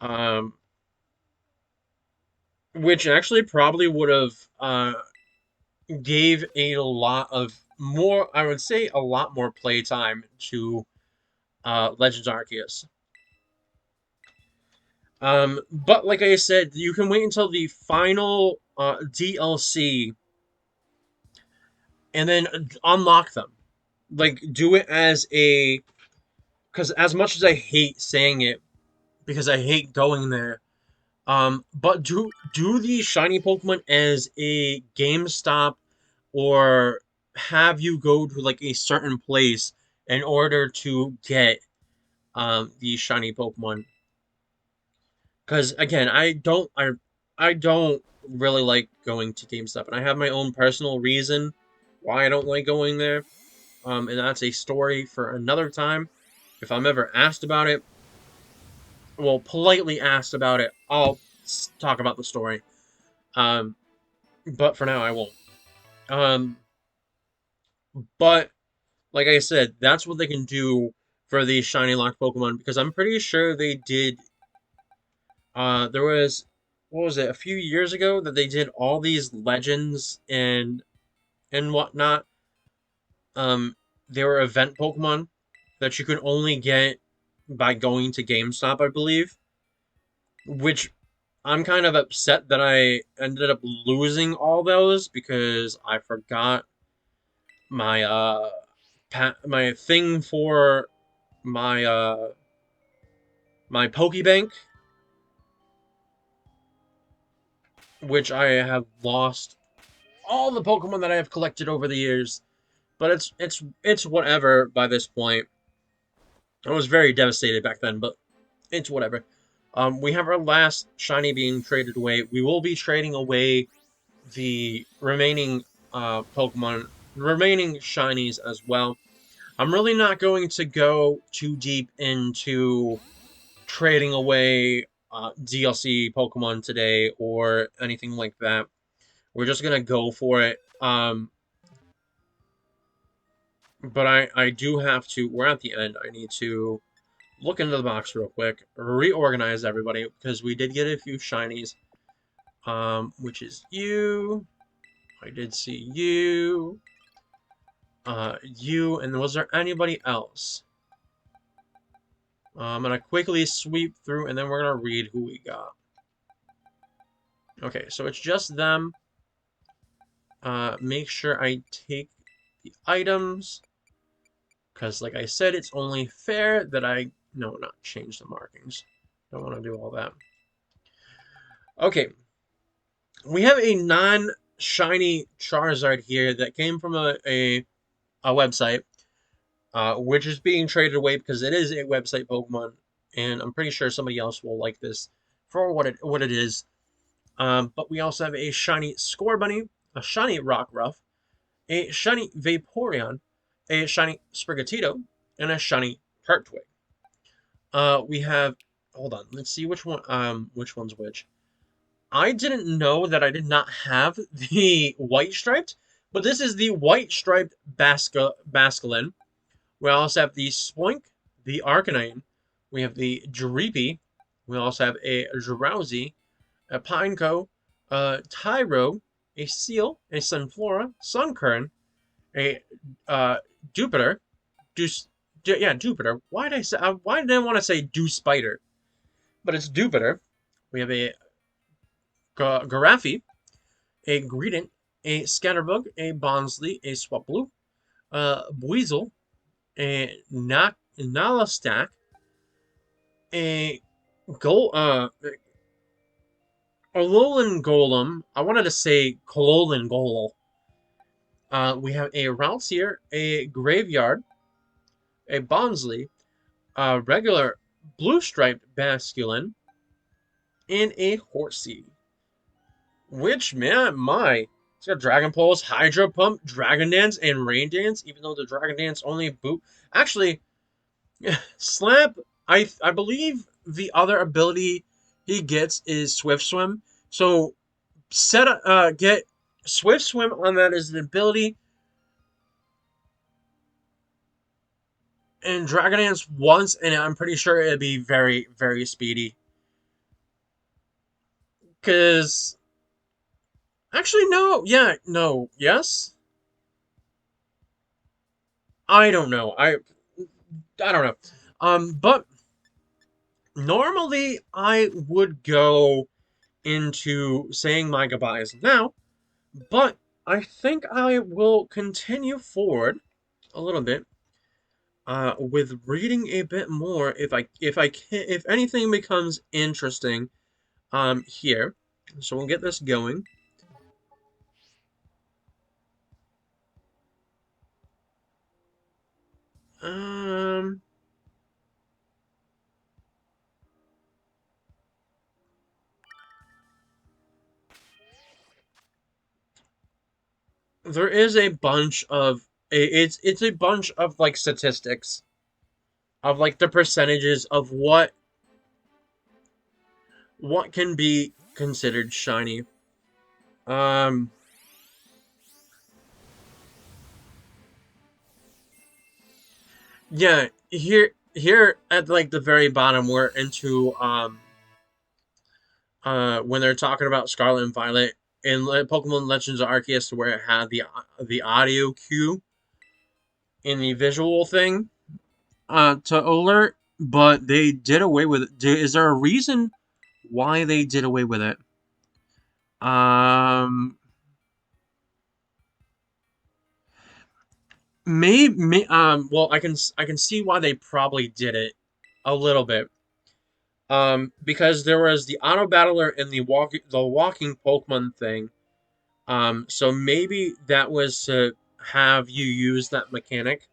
um, which actually probably would have gave a lot of more, I would say, a lot more playtime to Legends Arceus. But like I said, you can wait until the final DLC and then unlock them. Like, do it as a, because as much as I hate saying it, because I hate going there, but do the shiny Pokemon as a GameStop, or have you go to like a certain place in order to get the shiny Pokemon. Because again, I don't really like going to GameStop, and I have my own personal reason why I don't like going there. And that's a story for another time. If I'm ever asked about it, well, politely asked about it, I'll talk about the story. Um, but for now, I won't. Um, but like I said, that's what they can do for these shiny locked Pokemon, because I'm pretty sure they did. There was, what was it, a few years ago that they did all these legends and whatnot. Um, they were event Pokemon that you could only get by going to GameStop, I believe. Which I'm kind of upset that I ended up losing all those because I forgot my my thing for my my Pokebank, which I have lost all the Pokemon that I have collected over the years. But it's whatever by this point. I was very devastated back then, but it's whatever. We have our last shiny being traded away. We will be trading away the remaining Pokemon, remaining shinies as well. I'm really not going to go too deep into trading away DLC Pokemon today or anything like that. We're just gonna go for it. But I do have to, we're at the end, I need to look into the box real quick, reorganize everybody, because we did get a few shinies, which is you, I did see you, you, and was there anybody else? I'm gonna quickly sweep through, and then we're gonna read who we got. Okay, so it's just them. Make sure I take the items, because like I said, it's only fair that I, no, not change the markings. Don't want to do all that. Okay, we have a non-shiny Charizard here that came from a website, which is being traded away because it is a website Pokemon, and I'm pretty sure somebody else will like this for what it is. But we also have a shiny Scorbunny, a shiny Rockruff, a shiny Vaporeon, a shiny Sprigatito, and a shiny Turtwig. We have, hold on, let's see which one's which. I didn't know that I did not have the white striped, but this is the white striped Basculin. We also have the Spoink, the Arcanine. We have the Dreepy. We also have a Drowsy, a Pineco, a Tyro, a Seal, a Sunflora, Sunkern, a Jupiter, yeah, Jupiter. Why did I want to say Spider? But it's Jupiter. We have a Garaffi, a Greedent, a Scatterbug, a Bonsley, a Swablu, a Buizel, a Nalastack, a Gol Alolan Golem. I wanted to say Kololan Golem. We have a Routier, a Graveyard, a Bonsley, a regular blue striped Basculin, and a Horsey. Which, man, it's got Dragon Pulse, Hydro Pump, Dragon Dance, and Rain Dance, even though the Dragon Dance only boot. Actually, Slap, I believe the other ability he gets is Swift Swim. So get Swift Swim on that as an ability, and Dragon Dance once, and I'm pretty sure it'd be very, very speedy. Cause actually no, yeah, no, yes. I don't know. I don't know. But normally I would go into saying my goodbyes now, but I think I will continue forward a little bit with reading a bit more if anything becomes interesting here. So we'll get this going. Um there is a bunch of it's a bunch of like statistics of like the percentages of what can be considered shiny. Um, yeah, here at like the very bottom, we're into when they're talking about Scarlet and Violet in Pokemon Legends of Arceus, where it had the audio cue in the visual thing to alert, but they did away with it. Is there a reason why they did away with it? Um, well, I can see why they probably did it a little bit. Because there was the auto battler and the walking Pokemon thing. So maybe that was to have you use that mechanic.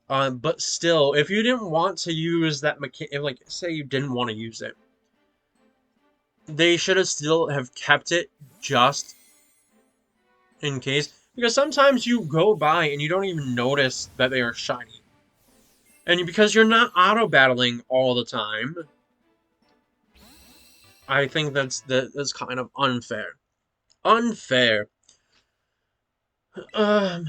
But still, if you didn't want to use that mechanic, like say you didn't want to use it, they should have still have kept it just in case. Because sometimes you go by and you don't even notice that they are shiny. And because you're not auto battling all the time, I think that's kind of unfair. Unfair. Um,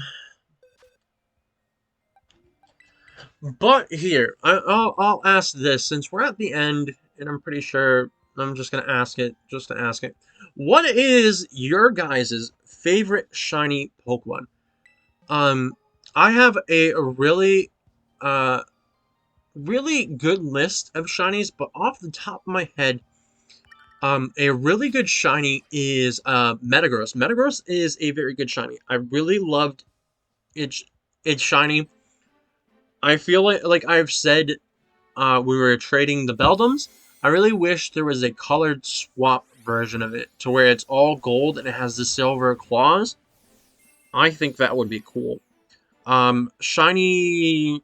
But here, I'll ask this since we're at the end, and I'm pretty sure I'm just gonna ask it just to ask it. What is your guys' favorite shiny Pokemon? Um, I have a uh really good list of shinies, but off the top of my head, a really good shiny is Metagross. Metagross is a very good shiny. I really loved its its shiny. I feel like I've said we were trading the Beldums. I really wish there was a colored swap version of it to where it's all gold and it has the silver claws. I think that would be cool. Shiny.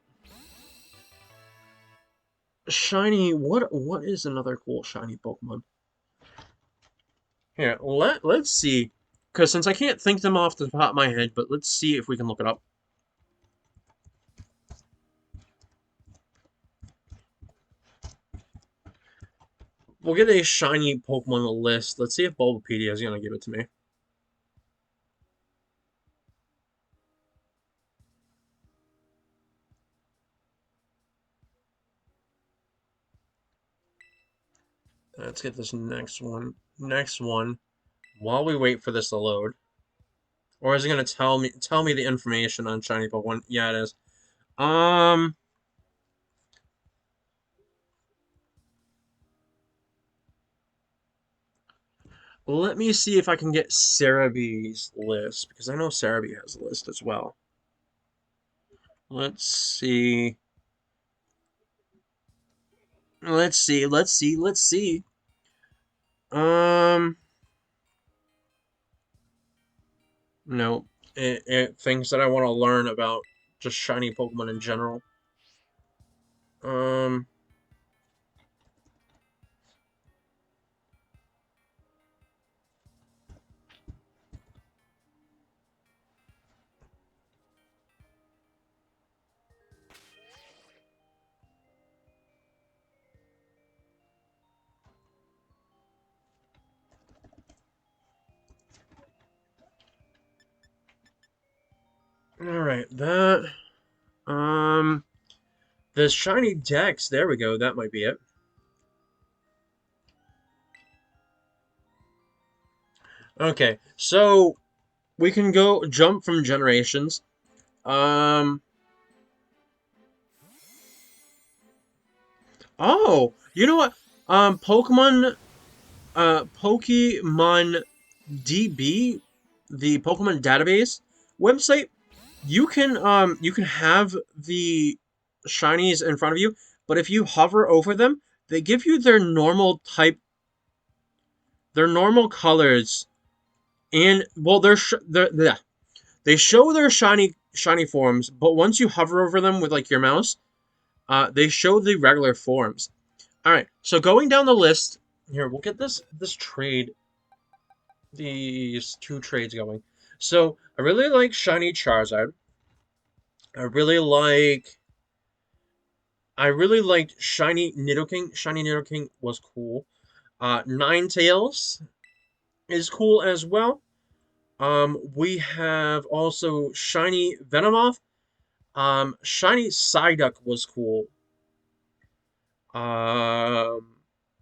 What is another cool shiny Pokemon? Here, let's see. Because since I can't think them off the top of my head, but let's see if we can look it up. We'll get a shiny Pokemon list. Let's see if Bulbapedia is gonna give it to me. Let's get this next one. Next one. While we wait for this to load, or is it gonna tell me the information on shiny Pokemon? Yeah, it is. Um, Let me see if I can get Cerebee's list because I know Cerebee has a list as well. Let's see. Let's see. Um, no, things that I want to learn about just shiny Pokemon in general. Um, all right, that. Um, the shiny Dex. There we go. That might be it. Okay, so we can go jump from generations. Um, oh, you know what? Pokemon DB, the Pokemon database website, you can have the shinies in front of you, but if you hover over them, they give you their normal colors, and well, yeah, they show their shiny forms, but once you hover over them with like your mouse, they show the regular forms. All right, so going down the list here, we'll get these two trades going. So I really like shiny Charizard. I really like I really liked shiny Nidoking. Shiny Nidoking was cool. Ninetales is cool as well. We have also shiny Venomoth. Shiny Psyduck was cool. Um,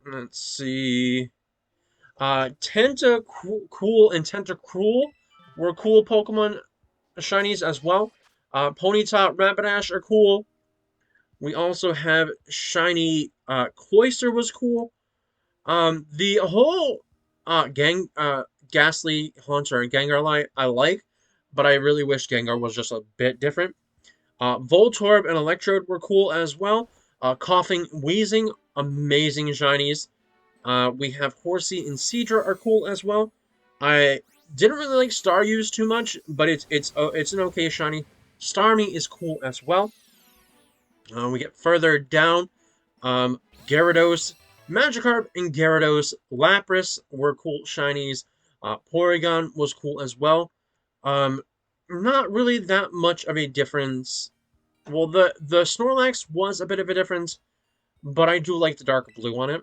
let's see. Tentacool and Tentacruel were cool Pokemon shinies as well. Ponyta, Rapidash are cool. We also have shiny Cloyster was cool. The whole Ghastly Haunter and Gengar I like, but I really wish Gengar was just a bit different. Voltorb and Electrode were cool as well. Coughing, Wheezing, amazing shinies. We have Horsey and Seadra are cool as well. I didn't really like Staruse too much, but it's an okay shiny. Starmie is cool as well. We get further down. Gyarados, Magikarp, and Gyarados, Lapras were cool shinies. Porygon was cool as well. Um, Not really that much of a difference. Well, the Snorlax was a bit of a difference, but I do like the dark blue on it.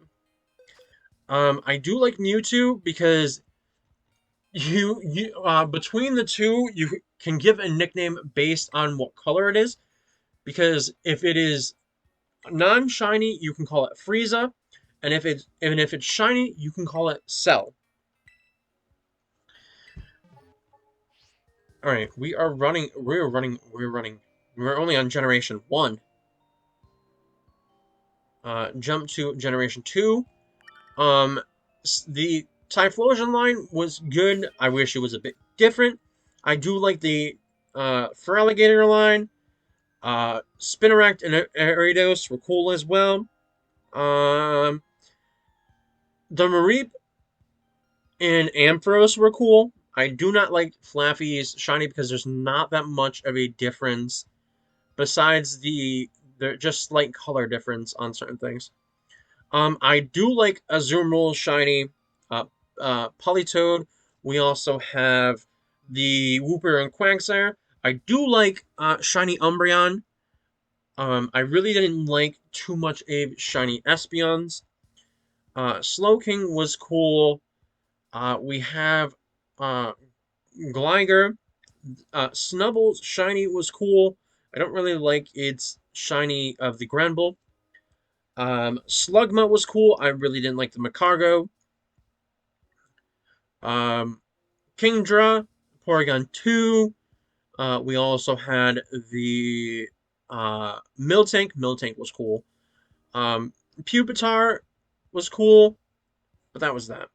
I do like Mewtwo because you between the two you can give a nickname based on what color it is. because if it is non-shiny, you can call it Frieza, and if it's shiny, you can call it Cell. All right, we are running. We're running. We're running. We're only on generation 1. Jump to generation 2. Um, the Typhlosion line was good. I wish it was a bit different. I do like the Feraligatr line. Spinarak and Ariados were cool as well. Um, the Mareep and Ampharos were cool. I do not like Flaffy's shiny because there's not that much of a difference besides the just slight color difference on certain things. I do like Azumarill shiny, uh, Politoed. We also have the Wooper and Quagsire. I do like shiny Umbreon. I really didn't like too much of shiny Espeons. Slowking was cool. We have uh, Gligar. Snubble's shiny was cool. I don't really like its shiny of the Granbull. Slugma was cool. I really didn't like the Macargo. Um, Kingdra, Porygon 2. We also had the Miltank. Miltank was cool. Pupitar was cool, but that was that.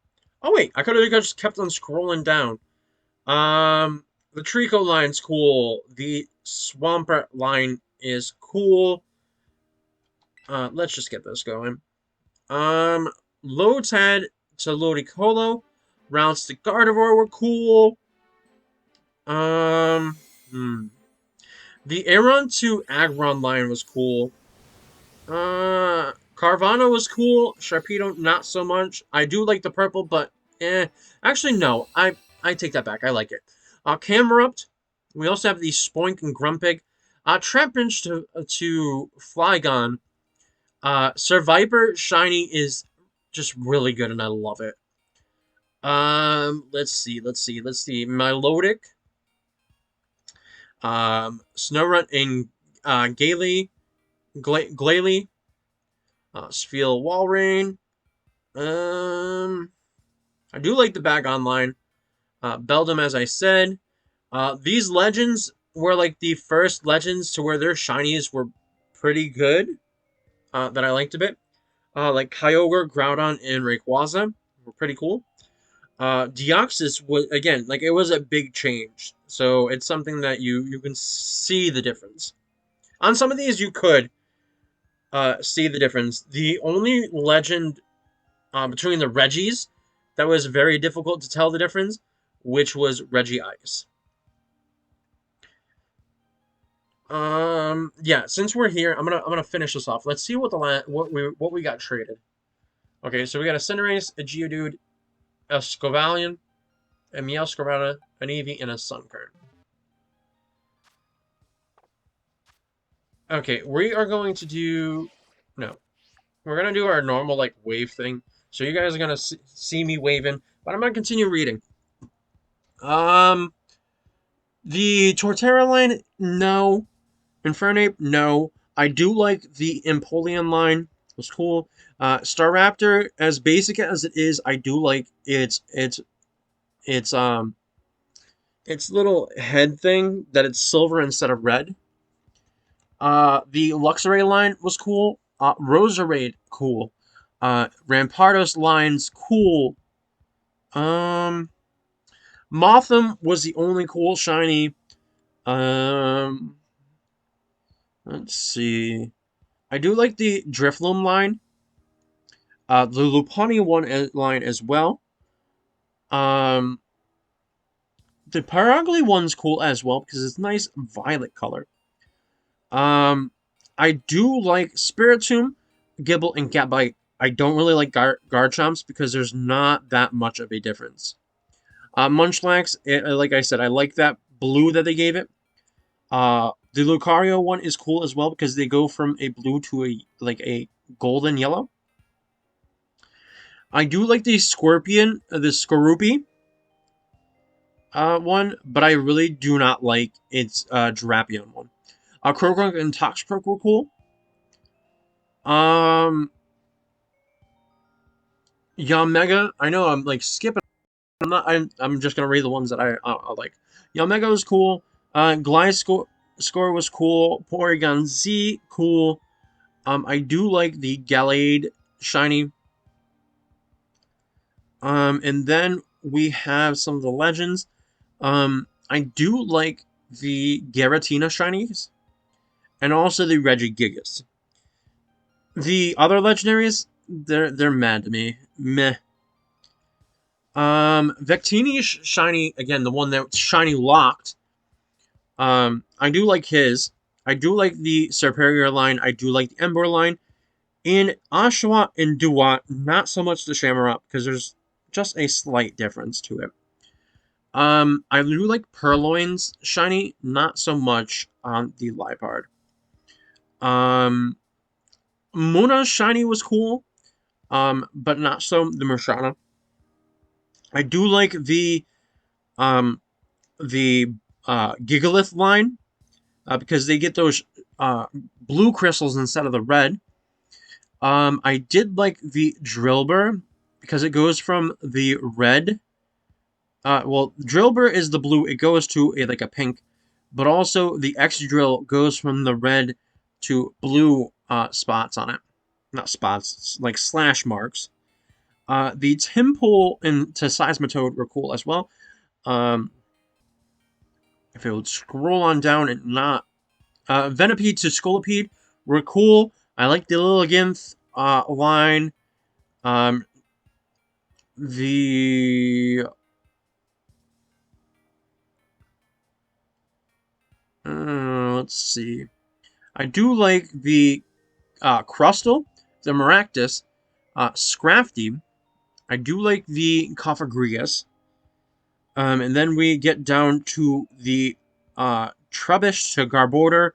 Oh wait, I could have just kept on scrolling down. The Trico line's cool. The Swampert line is cool. Let's just get this going. Lotad to Ludicolo. Routes to Gardevoir were cool. Um, hmm. The Aeron to Aggron line was cool. Carvana was cool. Sharpedo, not so much. I do like the purple, but eh. Actually, no. I take that back. I like it. Camerupt. We also have the Spoink and Grumpig. Trapinch to Flygon. Survivor Shiny is just really good, and I love it. Let's see. Milotic. Snorunt and Glalie. Spheal Walrein. I do like the back online. Beldum, as I said. These legends were like the first legends to where their shinies were pretty good. That I liked a bit. Like Kyogre, Groudon, and Rayquaza were pretty cool. Deoxys was, again, like, it was a big change. So it's something that you can see the difference. On some of these, you could see the difference. The only legend between the Reggies that was very difficult to tell the difference, which was Regice. Yeah, since we're here, I'm gonna finish this off. Let's see what we got traded. Okay, so we got a Cinderace, a Geodude, a Scovillain, a Meowscarada, an Eevee, and a Sunkern. Okay, we are going to do... No. We're going to do our normal, like, wave thing. So you guys are going to see me waving, but I'm going to continue reading. Um, the Torterra line, no. Infernape, no. I do like the Empoleon line. It was cool. Staraptor, as basic as it is, I do like its its little head thing that it's silver instead of red. The Luxray line was cool. Roserade, cool. Rampardos line's cool. Um, Mothim was the only cool shiny. Um, let's see. I do like the Drifloon line. The Lupani line as well. Um, the Paragly one's cool as well because it's nice violet color. Um, I do like Spiritomb, Gibble, and Gabite. I don't really like Garchomps because there's not that much of a difference. Munchlax, like I said, I like that blue that they gave it. The Lucario one is cool as well because they go from a blue to a golden yellow. I do like the Scorpion, the Skorupi one, but I really do not like its Drapion one. Croagunk and Toxicroak were cool. Um, Yamega, I know I'm like skipping. I'm just gonna read the ones that I like. Yamega was cool. Gliscor was cool. Porygon Z cool. I do like the Gallade shiny. And then we have some of the legends. I do like the Garatina shinies and also the Regigigas. The other legendaries, they're mad to me. Meh. Vectini shiny again, the one that's shiny locked. I do like his. I do like the Superior line. I do like the Ember line. In Oshawott and Duat, not so much the Shamrock because there's just a slight difference to it. I do like Purloin's shiny, not so much on the Liepard. Muna's shiny was cool, but not so the Mershana. I do like um the Gigalith line because they get those blue crystals instead of the red. I did like the Drillbur because it goes from the red. Well, Drillbur is the blue. It goes to like a pink, but also the X Drill goes from the red to blue spots on it. Not spots, like slash marks. The Timpool into Seismitoad were cool as well. Um, if it would scroll on down and not Venipede to Scolipede were cool. I like the Lilligant line. Um, the let's see. I do like the Crustle, the Maractus, Scrafty. I do like the Cofagrigus. And then we get down to the Trubbish to Garbodor,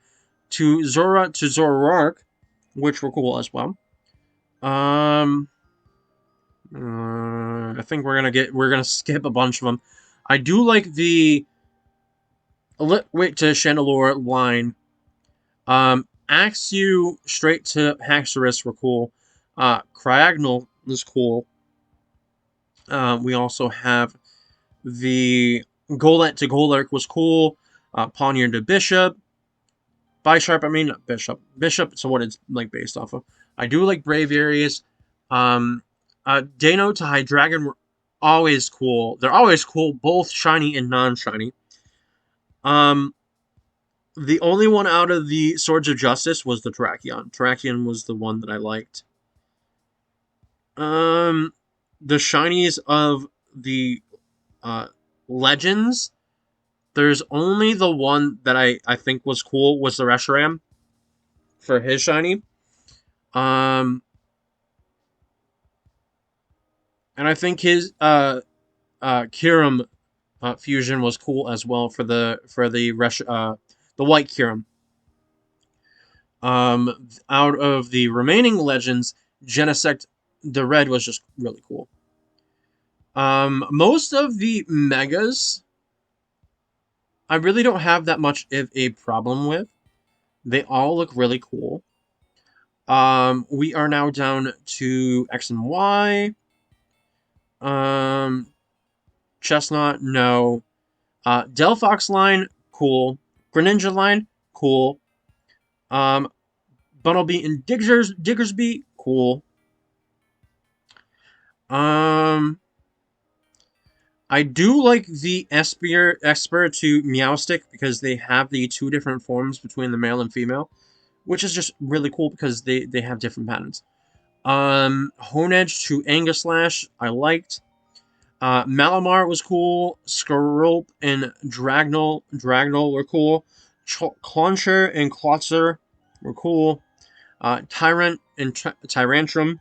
to Zora to Zoroark, which were cool as well. I think we're gonna skip a bunch of them. I do like the Litwick to Chandelure line. Axew straight to Haxorus were cool. Cryogonal was cool. We also have the Golett to Golurk was cool. Pawniard to Bishop. Bisharp, I mean, not Bishop. Bishop, so what it's like based off of. I do like Braviaries. Dano to Hydreigon were always cool. They're always cool, both shiny and non-shiny. The only one out of the Swords of Justice was the Terrakion. Terrakion was the one that I liked. The shinies of the Legends, there's only the one that I think was cool was the Reshiram for his shiny. And I think his Kyurem fusion was cool as well for the white Kyurem. Out of the remaining legends, Genesect the red was just really cool. Most of the megas, I really don't have that much of a problem with. They all look really cool. We are now down to X and Y. Chestnut, no. Delphox line, cool. Greninja line, cool. Bunnelby and Diggersby, cool. I do like the Esper to Meowstic because they have the two different forms between the male and female, which is just really cool because they have different patterns. Honedge to Anguslash, I liked. Malamar was cool. Skirulp and Dragnol were cool. Clauncher and Klotzer were cool. Tyrant and Tyrantrum.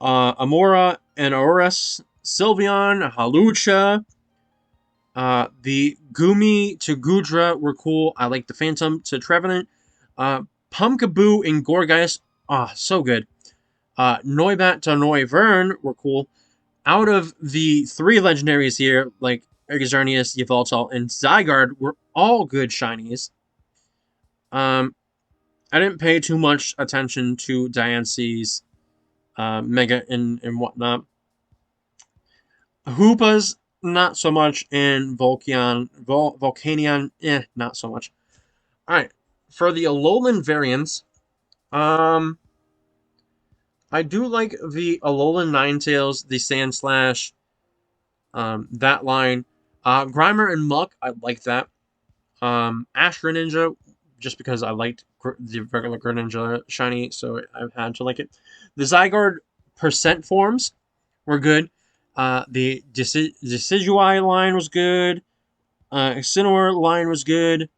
Amora and Aurus. Sylveon, Halucha. The Gumi to Gudra were cool. I like the Phantom to Trevenant. Pumpkaboo and Gorgeist. So good. Noibat to Noivern were cool. Out of the three legendaries here, like Xerneas, Yveltal, and Zygarde, were all good shinies. Um, I didn't pay too much attention to Diance's Mega and whatnot. Hoopas, not so much, and Volcanion, not so much. Alright, for the Alolan variants, um, I do like the Alolan Ninetales, the Sandslash, that line. Grimer and Muck, I like that. Ash Greninja, just because I liked the regular Greninja shiny, so I've had to like it. The Zygarde percent forms were good. The Decidueye line was good. Incineroar line was good.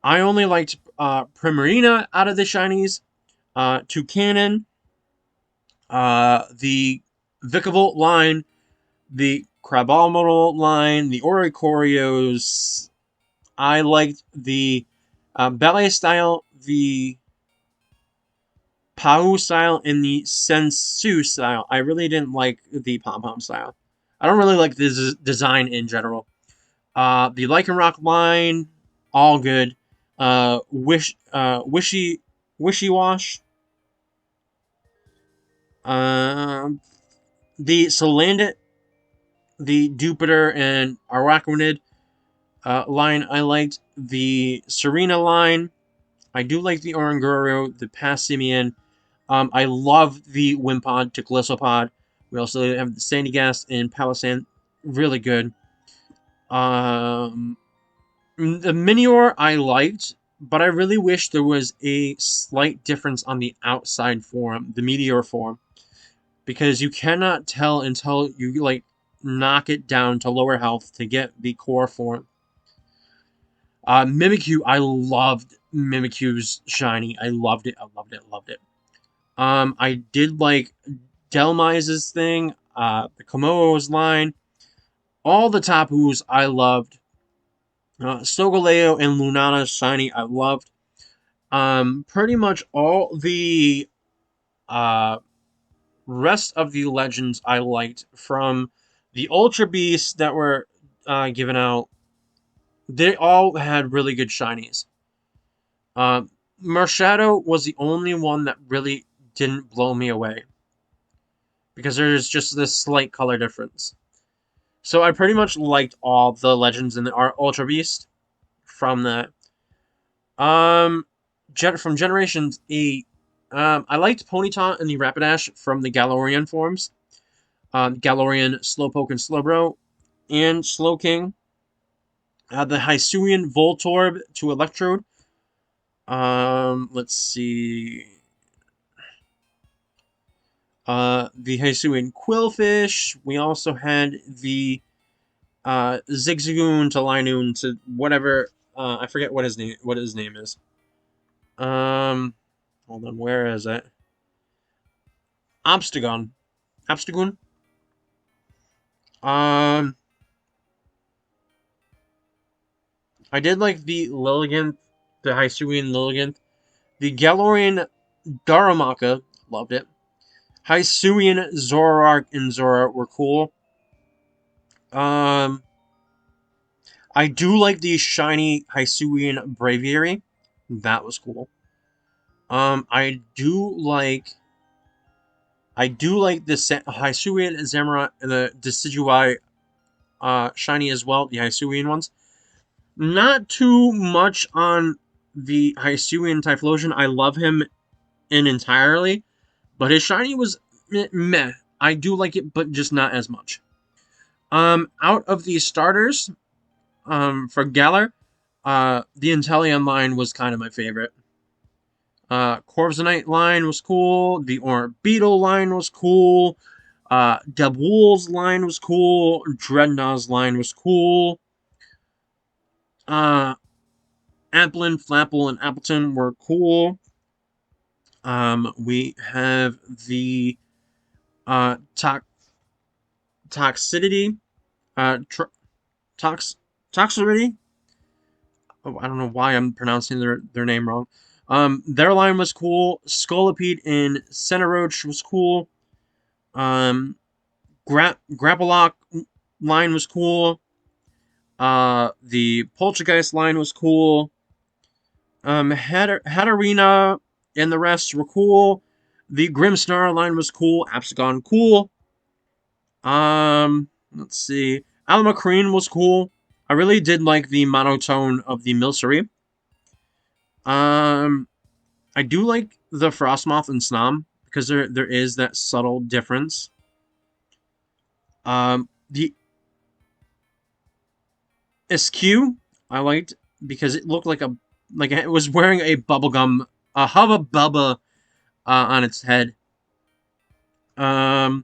I only liked Primarina out of the shinies. Toucanon, the Vikavolt line, the Crabominal line, the Oricorios. I liked the ballet style, the Pau style, and the Sensu style. I really didn't like the Pom Pom style. I don't really like the design in general. The Lycanroc line, all good. Wishy Wash. Um, the Salandit, the Jupiter, and Araquanid line, I liked. The Serena line, I do like the Oranguro, the Passimian. I love the Wimpod to Glissopod. We also have the Sandygast and Palossand. Really good. The Minior I liked, but I really wish there was a slight difference on the outside form, the Meteor form. Because you cannot tell until you, like, knock it down to lower health to get the core form. Mimikyu, I loved Mimikyu's shiny. I loved it. I loved it. Loved it. I did like Delmize's thing, the Komodo's line, all the Tapus I loved. Solgaleo and Lunana's shiny I loved. Pretty much all the uh, rest of the legends I liked, from the Ultra Beasts that were given out. They all had really good shinies. Uh, Marshadow was the only one that really didn't blow me away, because there's just this slight color difference. So I pretty much liked all the legends in the Ultra Beast from that. Um, from Generations 8, I liked Ponyta and the Rapidash from the Galarian forms. Galarian, Slowpoke, and Slowbro, and Slowking. The Hisuian Voltorb to Electrode. Let's see. The Hisuian Quillfish. We also had the Zigzagoon to Linoon to whatever. I forget what his name is. Hold on, where is it? Obstagon. Obstagoon. Um, I did like the Lilligant, the Hisuian Lilligant. The Galorian Darumaka, loved it. Hisuian Zoroark and Zora were cool. Um, I do like the shiny Hisuian Braviary. That was cool. I do like the Hisuian Zamora and the Decidueye shiny as well, the Hisuian ones. Not too much on the Hisuian Typhlosion. I love him in entirely, but his shiny was meh. I do like it, but just not as much. Out of the starters, for Galar, the Inteleon line was kind of my favorite. Corviknight line was cool. The Orbeetle line was cool. Debwool's line was cool. Dreadnaught's line was cool. Applin, Flapple, and Appleton were cool. We have the Toxicity, Toxicity. Oh, I don't know why I'm pronouncing their name wrong. Their line was cool. Scolipede and Centeroach was cool. Grapplock line was cool. The Poltergeist line was cool. Hatterena and the rest were cool. The Grimmsnarl line was cool. Absagon, cool. Let's see. Alamacrine was cool. I really did like the monotone of the Milcery. Um, I do like the Frostmoth and Snom because there is that subtle difference. The SQ I liked because it looked like it was wearing a Hubba Bubba on its head. Um,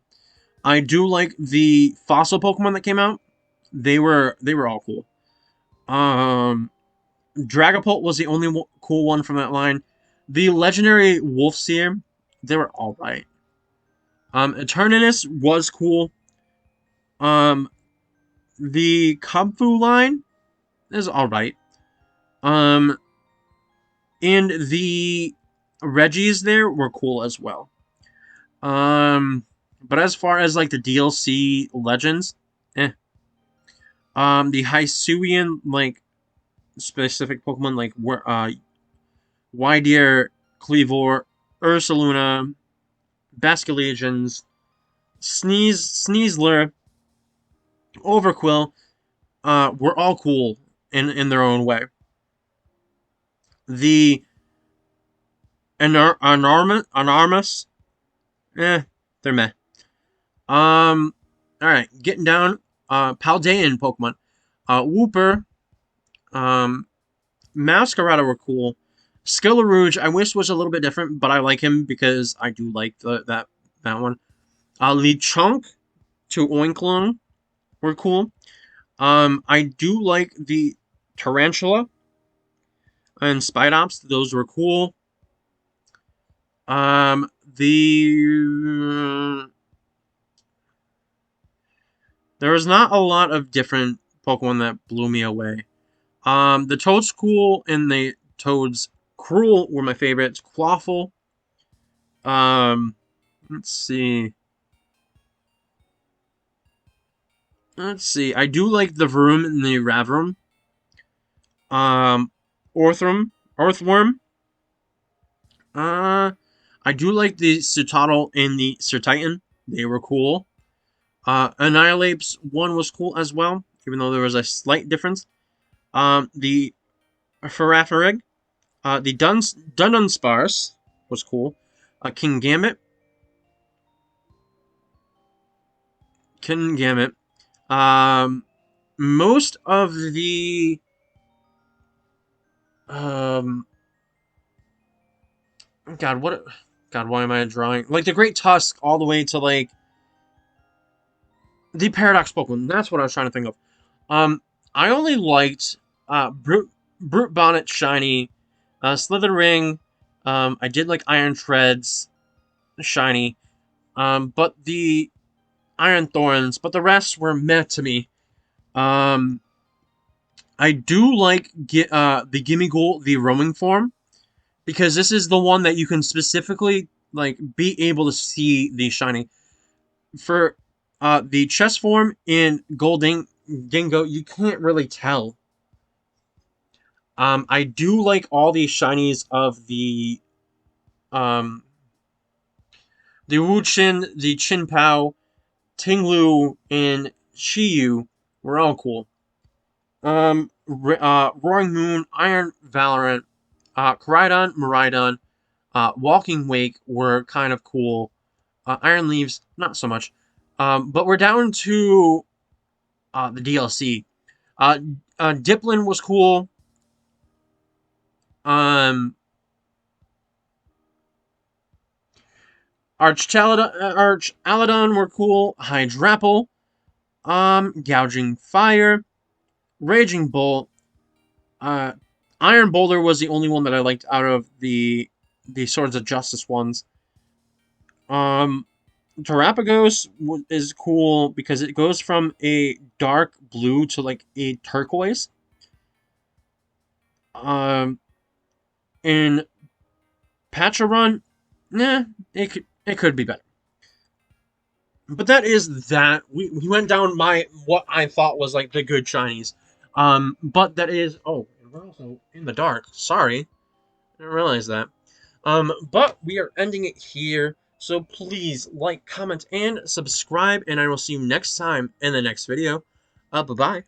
I do like the fossil Pokemon that came out. They were all cool. Um, Dragapult was the only cool one from that line. The legendary Wolfseer, they were all right. Eternatus was cool. Um, the Kubfu line is all right. Um, and the Reggies there were cool as well. But as far as like the DLC legends, eh. The Hisuian like specific Pokemon like Widear, Cleavor, Ursaluna, Basculegions, Sneasler, Overquill, were all cool in their own way. The Anarmus, they're meh. Alright, getting down, Paldean Pokemon. Wooper, um, Masquerada were cool. Skelerouge, I wish was a little bit different, but I like him because I do like that one. Lechonk to Oinklung were cool. I do like the Tarantula and Spidops. Those were cool. The there was not a lot of different Pokemon that blew me away. The Toadscool and the Toads Cruel were my favorites. Quaffle. Um, let's see. Let's see. I do like the Vroom and the Ravroom. Um, Earthworm. I do like the Citadel and the Sirtitan. They were cool. Annihilape's one was cool as well, even though there was a slight difference. The Farafarig, the Dunsparce was cool. King Gambit. Most of the God, why am I drawing like the Great Tusk all the way to like the Paradox Pokemon? That's what I was trying to think of. I only liked Brute Bonnet Shiny, Slithering. I did like Iron Treads Shiny. But the Iron Thorns, but the rest were meh to me. Um, I do like the Gimmighoul, the roaming form, because this is the one that you can specifically like be able to see the shiny. For the chest form in Golding Dingo, you can't really tell. I do like all the shinies of um the Wuchin, the Chinpao, Tinglu, and Shiyu were all cool. Roaring Moon, Iron Valorant, Koraidon, Miraidon, Walking Wake were kind of cool. Iron Leaves, not so much. But we're down to the DLC. Diplin was cool. Um, Arch Aladon were cool. Hydrapple. Gouging Fire. Raging Bolt. Uh, Iron Boulder was the only one that I liked out of the Swords of Justice ones. Um, Terapagos is cool because it goes from a dark blue to like a turquoise. In Patcha nah, it could be better. But that is that. We went down what I thought was like the good shinies. But that is we're also in the dark. Sorry. didn't realize that. But we are ending it here. So please like, comment, and subscribe, and I will see you next time in the next video. Bye bye.